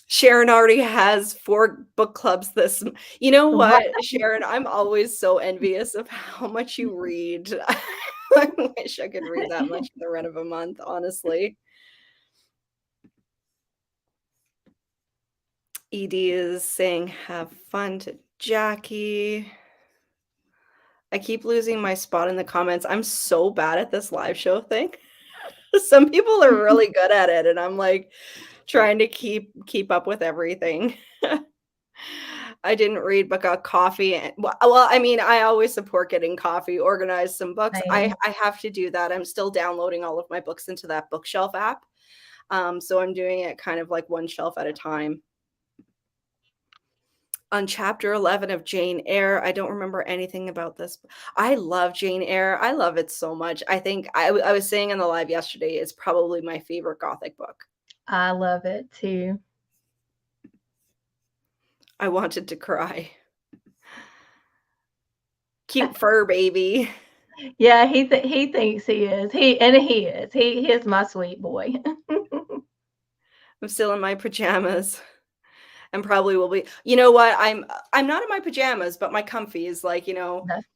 Sharon already has 4 book clubs this m You know Right. what, Sharon? I'm always so envious of how much you read. I wish I could read that much in the run of a month, honestly. ED is saying, "Have fun" to Jackie. I keep losing my spot in the comments. I'm so bad at this live show thing. Some people are really good at it, and I'm, like, trying to keep up with everything. I didn't read but got coffee and I mean, I always support getting coffee, organize some books. I Same. I have to do that. I'm still downloading all of my books into that bookshelf app. So I'm doing it kind of like one shelf at a time. On chapter 11 of Jane Eyre, I don't remember anything about this. I love Jane Eyre. I love it so much. I think I was saying in the live yesterday, it's probably my favorite Gothic book. I love it too. I wanted to cry. Cute fur baby. Yeah, he thinks he is. He is. He is my sweet boy. I'm still in my pajamas and probably will be. You know what? I'm not in my pajamas, but my comfy is like, my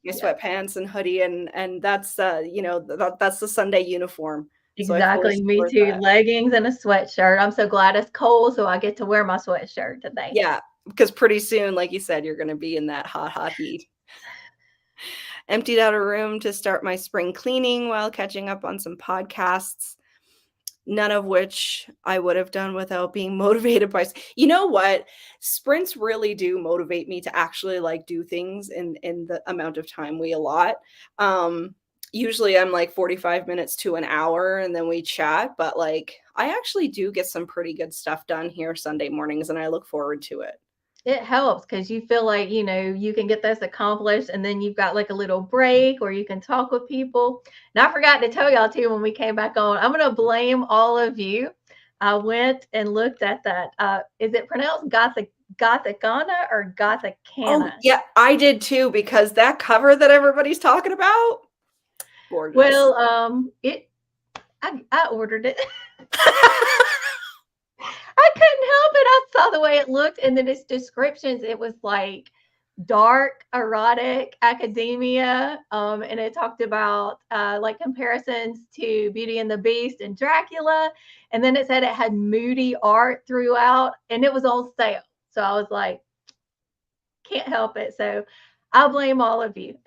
Yeah, sweatpants and hoodie and that's that's the Sunday uniform. So I fully exactly. Me support too. that. Leggings and a sweatshirt. I'm so glad it's cold, so I get to wear my sweatshirt today. Yeah, because pretty soon, like you said, you're gonna be in that hot, hot heat. Emptied out a room to start my spring cleaning while catching up on some podcasts, none of which I would have done without being motivated by you know what? Sprints really do motivate me to actually, like, do things in the amount of time we allot. Um, Usually I'm, like, 45 minutes to an hour, and then we chat, but, like, I actually do get some pretty good stuff done here Sunday mornings, and I look forward to it. It helps because you feel like, you can get this accomplished and then you've got like a little break or you can talk with people. And I forgot to tell y'all too when we came back on, I'm going to blame all of you. I went and looked at that. Is it pronounced Gothicana or Oh, Gothicana? yeah, I did too because that cover that everybody's talking about, gorgeous. Well, I ordered it. I couldn't help it. I saw the way it looked, and then its descriptions. It was like dark, erotic, academia, and it talked about like comparisons to Beauty and the Beast and Dracula, and then it said it had moody art throughout, and it was on sale. So I was like, can't help it. So I'll blame all of you.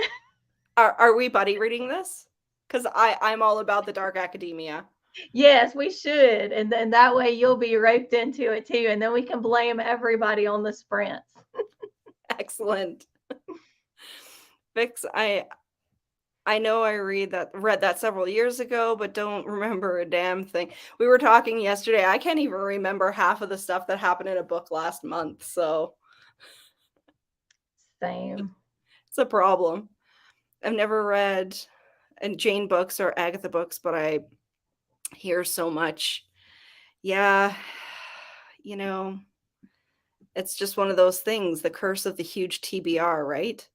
Are we buddy reading this? Because I'm all about the dark academia. Yes, we should, and then that way you'll be roped into it too, and then we can blame everybody on the sprints. Excellent. Vix, I know I read that several years ago, but don't remember a damn thing. We were talking yesterday. I can't even remember half of the stuff that happened in a book last month, so Same. it's a problem. I've never read and Jane books or Agatha books, but I hear so much. Yeah, you know, it's just one of those things, the curse of the huge TBR, right?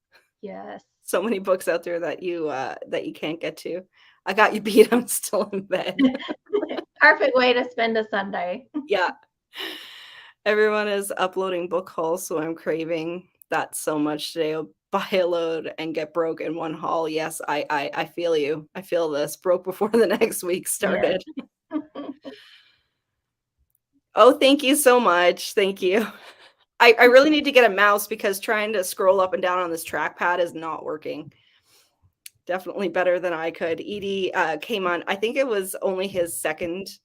Yes. So many books out there that you can't get to. I got you beat, I'm still in bed. Perfect way to spend a Sunday. Yeah. Everyone is uploading book hauls, so I'm craving that so much today. I'll buy a load and get broke in one haul. Yes, I feel you. I feel this. Broke before the next week Yes. started. Oh, thank you so much. Thank you. I really need to get a mouse because trying to scroll up and down on this trackpad is not working. Definitely better than I could. Edie came on, I think it was only his second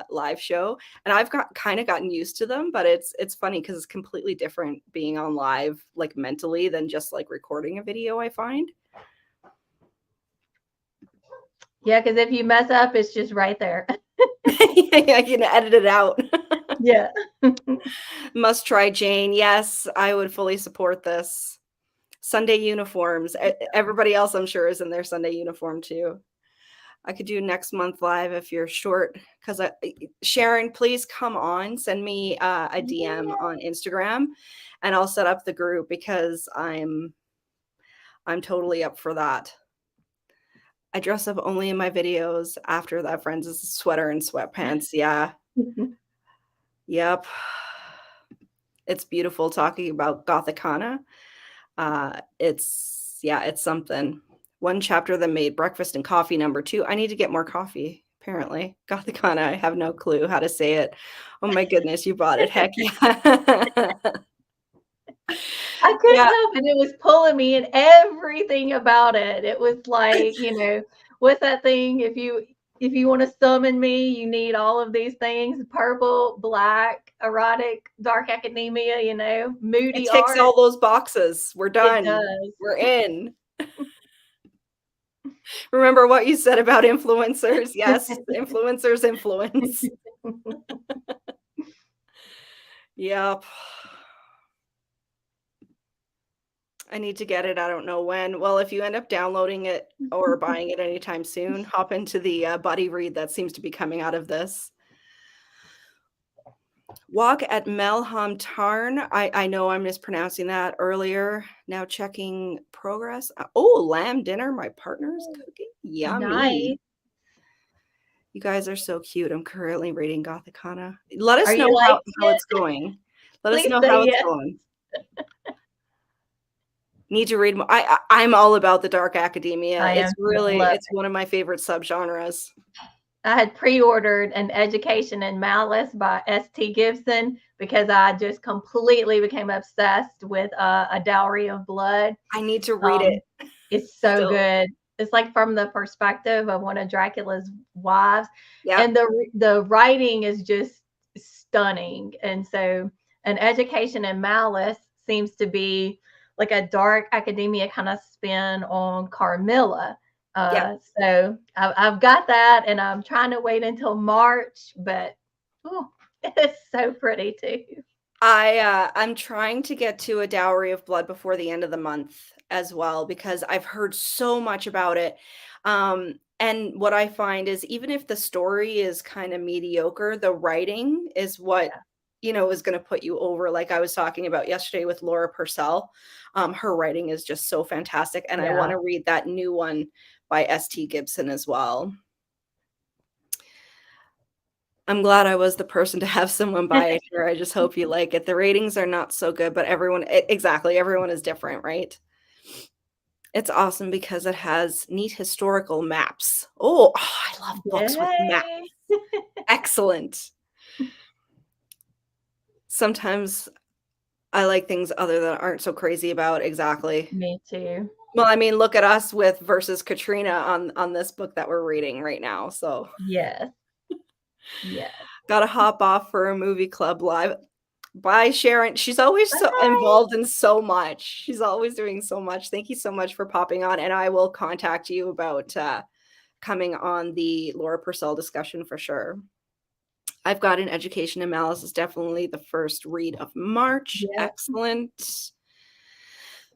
live show, and I've kind of gotten used to them, but it's funny because it's completely different being on live, like mentally, than just like recording a video, I find. Yeah, because if you mess up, it's just right there. I can edit it out. Yeah. Must try Jane. Yes, I would fully support this. Sunday uniforms. Everybody else, I'm sure, is in their Sunday uniform too. I could do next month live if you're short. Because Sharon, please come on. Send me a DM on Instagram, and I'll set up the group because I'm totally up for that. I dress up only in my videos. After that, friends, is a sweater and sweatpants. Yeah. Yep. It's beautiful talking about Gothicana. It's something. One chapter that made breakfast and coffee number 2. I need to get more coffee, apparently. Gothicana, I have no clue how to say it. Oh my goodness, you bought it. Heck yeah. I couldn't Yeah, help it. It was pulling me in everything about it. It was like, what's that thing? If you want to summon me, you need all of these things: purple, black, erotic, dark academia, it moody ticks art. all those boxes. We're It done. does. We're in. Remember what you said about influencers? Yes, influencers influence. Yep. I need to get it. I don't know when. Well, if you end up downloading it or buying it anytime soon, hop into the buddy read that seems to be coming out of this. Walk at Melham Tarn. I know I'm mispronouncing that earlier. Now checking progress. Oh, lamb dinner. My partner's cooking. Yummy. Nice. You guys are so cute. I'm currently reading Gothicana. Let Are us know you liking how it? it's going. Let us Please know say how it's yes. going. Need to read more. I'm all about the dark academia. I am too. I love It's one of my favorite subgenres. I had pre-ordered An Education in Malice by S.T. Gibson because I just completely became obsessed with A Dowry of Blood. I need to read it It's so still. good. It's like from the perspective of one of Dracula's wives, Yep. and the writing is just stunning. And so, An Education in Malice seems to be like a dark academia kind of spin on Carmilla. Yep. So I've got that, and I'm trying to wait until March, but oh, it's so pretty too. I'm trying to get to A Dowry of Blood before the end of the month as well because I've heard so much about it. And what I find is even if the story is kind of mediocre, the writing is what is going to put you over. Like I was talking about yesterday with Laura Purcell. Her writing is just so fantastic, and I want Yeah. to read that new one by S.T. Gibson as well. I'm glad I was the person to have someone buy it here. I just hope you like it. The ratings are not so good, but exactly, everyone is different, right? It's awesome because it has neat historical maps. I love books with maps. Yay. Excellent. Sometimes I like things other that aren't so crazy about exactly. Me too. Well, I mean, look at us with Versus Katrina on this book that we're reading right now. So, Yes. Yes. gotta hop off for a movie club live. Bye, Sharon. She's always so Bye. involved in so much. She's always doing so much. Thank you so much for popping on, and I will contact you about coming on the Laura Purcell discussion for sure. I've got An Education in Malice is definitely the first read of March. Yep. Excellent.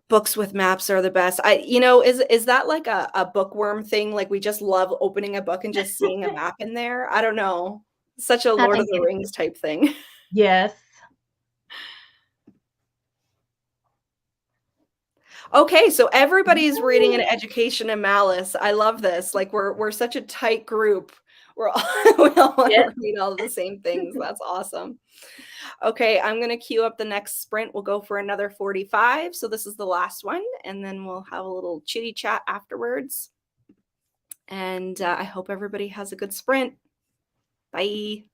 Books with maps are the best. Is that like a bookworm thing? Like we just love opening a book and just seeing a map in there? I don't know. Such a I Lord of think the it Rings type thing. yes. Okay, so everybody's reading An Yay. Education in Malice. I love this. Like we're such a tight group. We're all we all want Yes. to read all the same things. That's awesome. Okay, I'm gonna queue up the next sprint. We'll go for another 45. So this is the last one, and then we'll have a little chitty chat afterwards. And I hope everybody has a good sprint. Bye.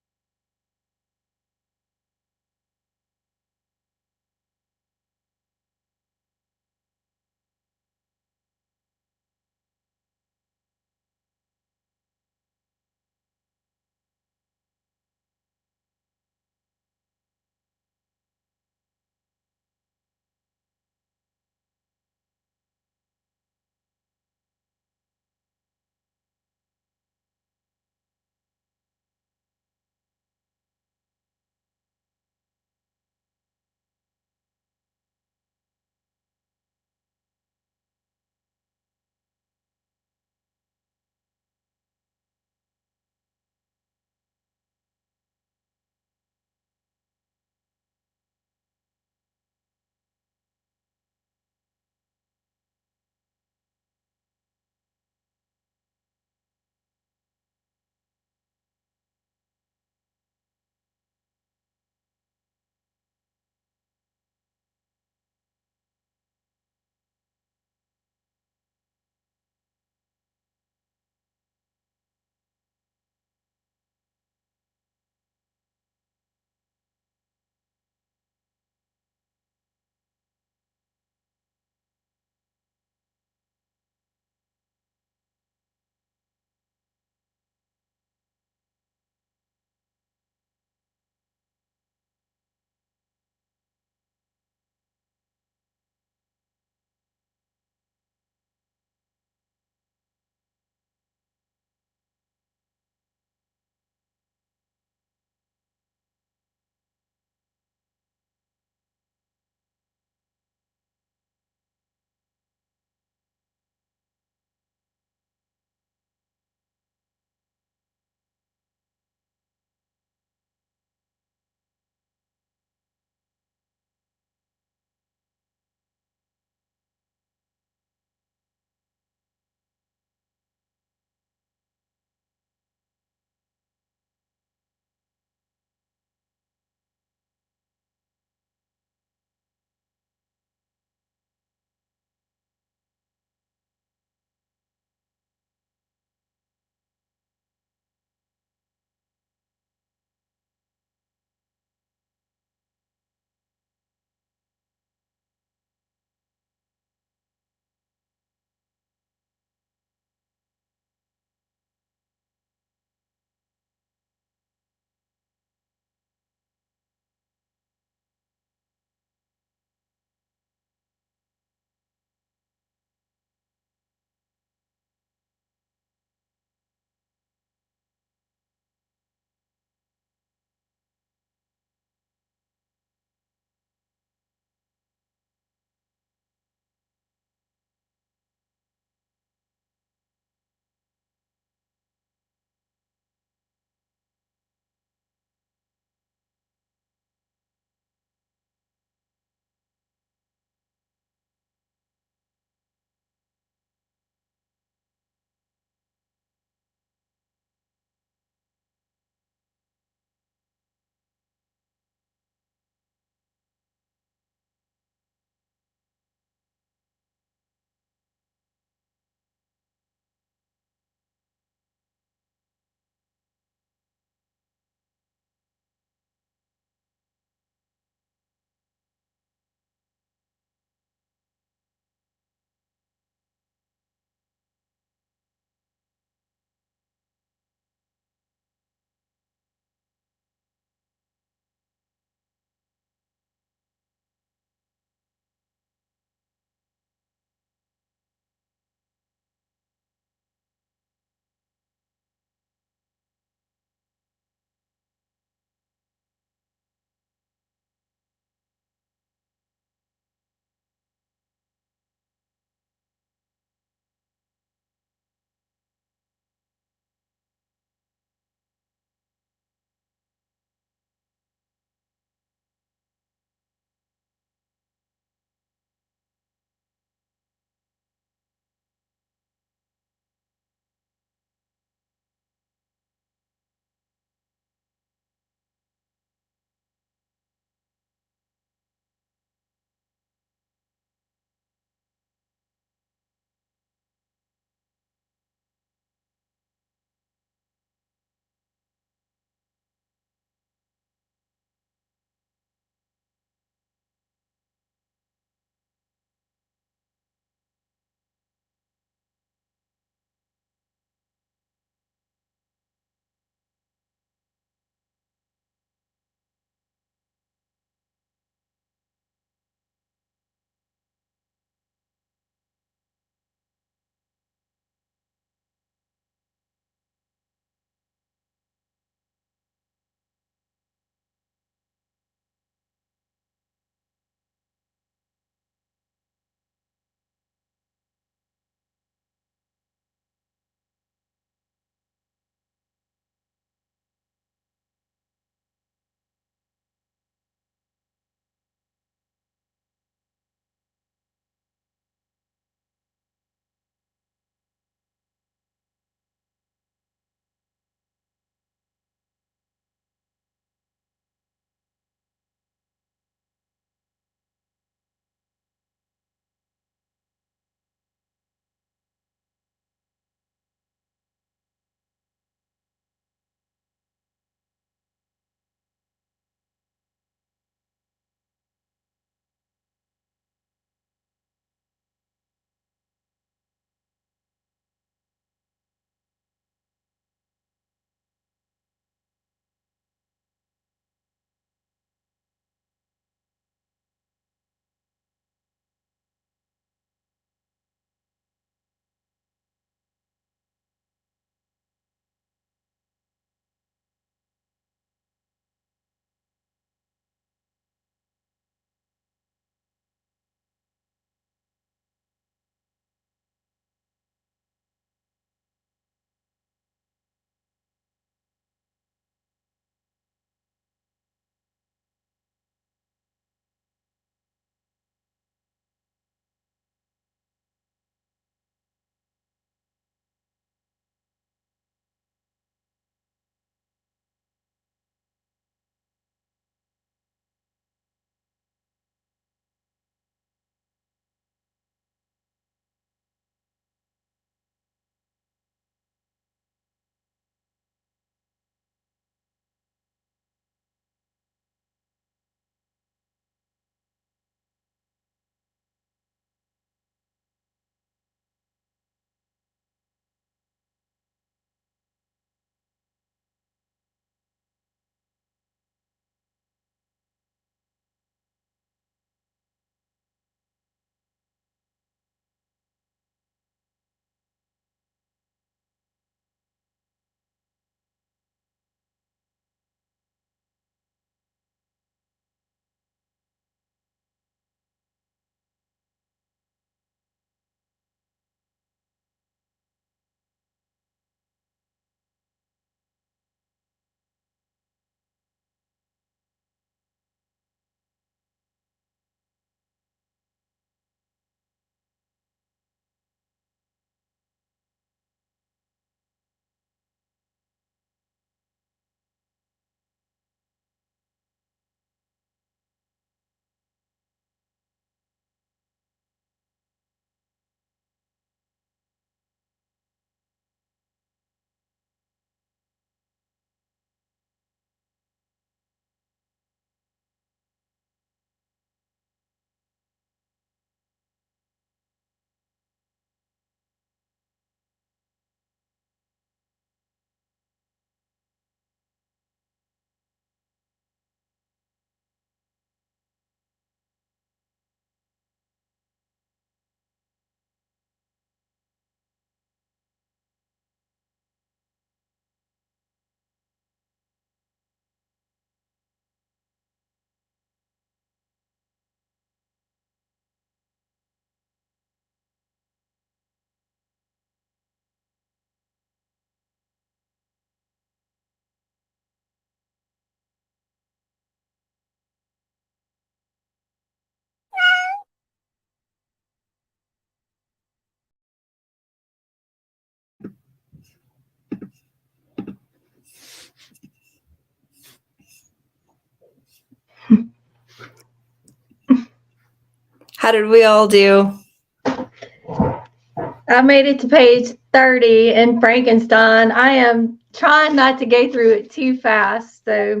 How did we all do? I made it to page 30 in Frankenstein. I am trying not to go through it too fast. So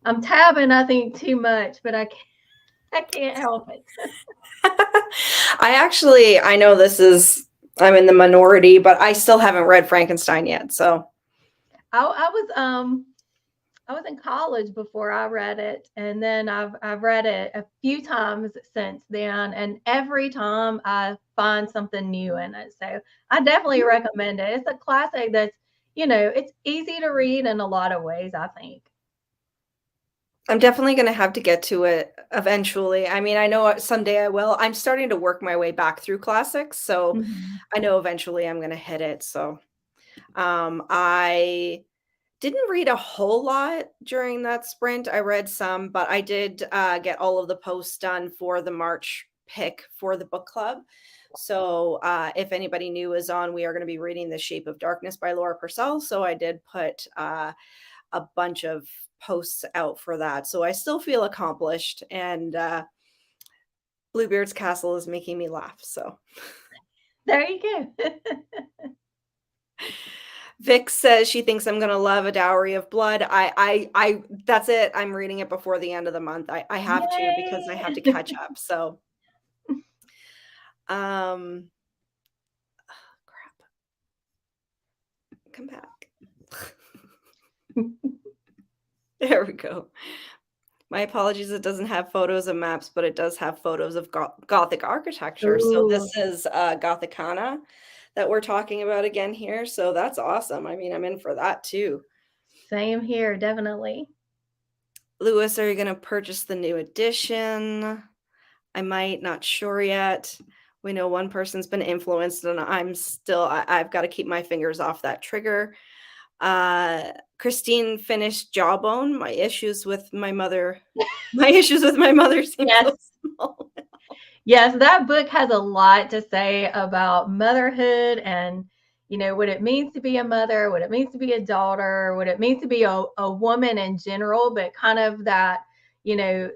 I'm tabbing, I think, too much, but I can't help it. I know I'm in the minority, but I still haven't read Frankenstein yet. So I was in college before I read it, and then I've read it a few times since then, and every time I find something new in it. So I definitely recommend it. It's a classic that's, it's easy to read in a lot of ways, I think. I'm definitely going to have to get to it eventually. I mean, I know someday I will. I'm starting to work my way back through classics, so Mhm. I know eventually I'm going to hit it. So I didn't read a whole lot during that sprint. I read some, but I did get all of the posts done for the March pick for the book club. So if anybody new is on, we are going to be reading The Shape of Darkness by Laura Purcell. So I did put a bunch of posts out for that. So I still feel accomplished, and Bluebeard's Castle is making me laugh. So There you go. Vic says she thinks I'm gonna love A Dowry of Blood. That's it. I'm reading it before the end of the month. I have to because I have to Yay. catch up. So, crap. Come back. There we go. My apologies. It doesn't have photos of maps, but it does have photos of Gothic architecture. So Ooh, this is Gothicana that we're talking about again here. So that's awesome. I mean, I'm in for that too. same here, definitely. Lewis, are you going to purchase the new edition? I might, not sure yet. We know one person's been influenced, and I've got to keep my fingers off that trigger. Christine finished Jawbone. My issues with my mother seem Yes. so small. Yes, that book has a lot to say about motherhood and, what it means to be a mother, what it means to be a daughter, what it means to be a woman in general, but kind of that,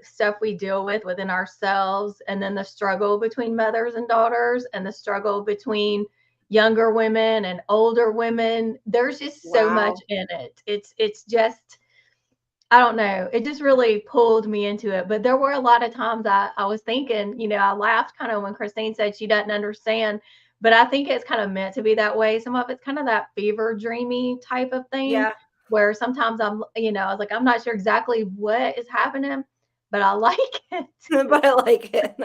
stuff we deal with within ourselves. And then the struggle between mothers and daughters and the struggle between younger women and older women. There's just so much Wow. in it. It's just, I don't know. It just really pulled me into it. But there were a lot of times I was thinking, I laughed kind of when Christine said she doesn't understand, but I think it's kind of meant to be that way. Some of it's kind of that fever dreamy type of thing Yeah, where sometimes I was like, I'm not sure exactly what is happening, but I like it. but I like it.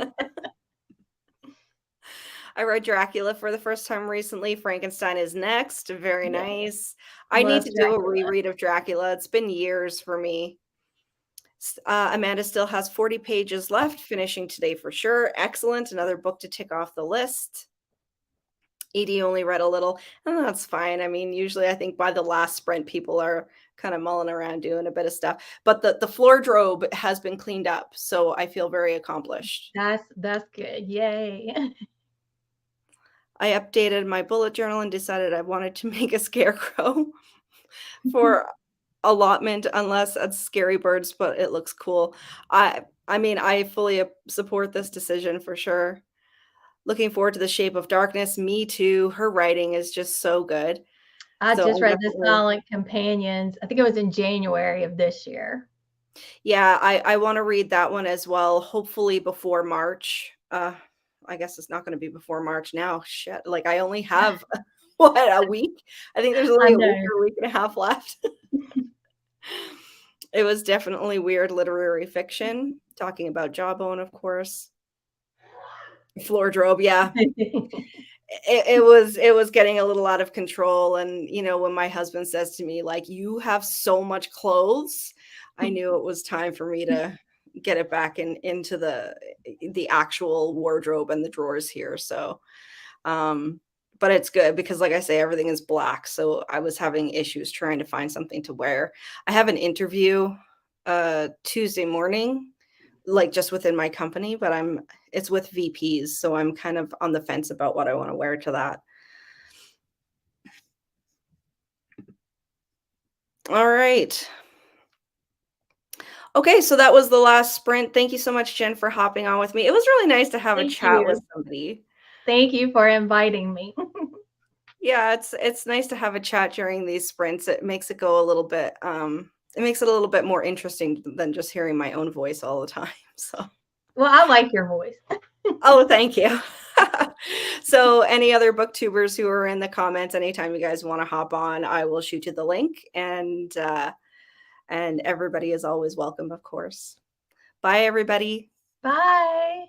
I read Dracula for the first time recently. Frankenstein is next. Very Yeah, nice. I need love to do a Dracula. reread of Dracula. It's been years for me. Amanda still has 40 pages left, finishing today for sure. Excellent. Another book to tick off the list. Edie only read a little, and that's fine. I mean, usually I think by the last sprint, people are kind of mulling around doing a bit of stuff. But the floor drobe has been cleaned up, so I feel very accomplished. That's good. Yay. I updated my bullet journal and decided I wanted to make a scarecrow for allotment, unless it's scary birds, but it looks cool. I mean, I fully support this decision for sure. Looking forward to The Shape of Darkness. Me too. Her writing is just so good. I So just I'm read The definitely, Silent Companions. I think it was in January of this year. yeah, I want to read that one as well. Hopefully before March. I guess it's not going to be before March now. Shit, like I only have what, a week? I think there's I only a week know. or a week and a half left. It was definitely weird literary fiction. Talking about Jawbone, of course. Floor drobe, yeah. It was getting a little out of control, and when my husband says to me like, you have so much clothes, I knew it was time for me to get it back into the actual wardrobe and the drawers here. So but it's good because, like I say, everything is black, so I was having issues trying to find something to wear. I have an interview Tuesday morning, like just within my company, but it's with VPs, so I'm kind of on the fence about what I want to wear to that. All right. Okay, so that was the last sprint. Thank you so much, Jen, for hopping on with me. It was really nice to have a Thank chat with you. somebody. Thank you for inviting me. Yeah, it's nice to have a chat during these sprints. It makes it go a little bit it makes it a little bit more interesting than just hearing my own voice all the time. So, Well, I like your voice. oh, thank you. So, any other booktubers who are in the comments, anytime you guys want to hop on, I will shoot you the link, and everybody is always welcome, of course. Bye, everybody. Bye.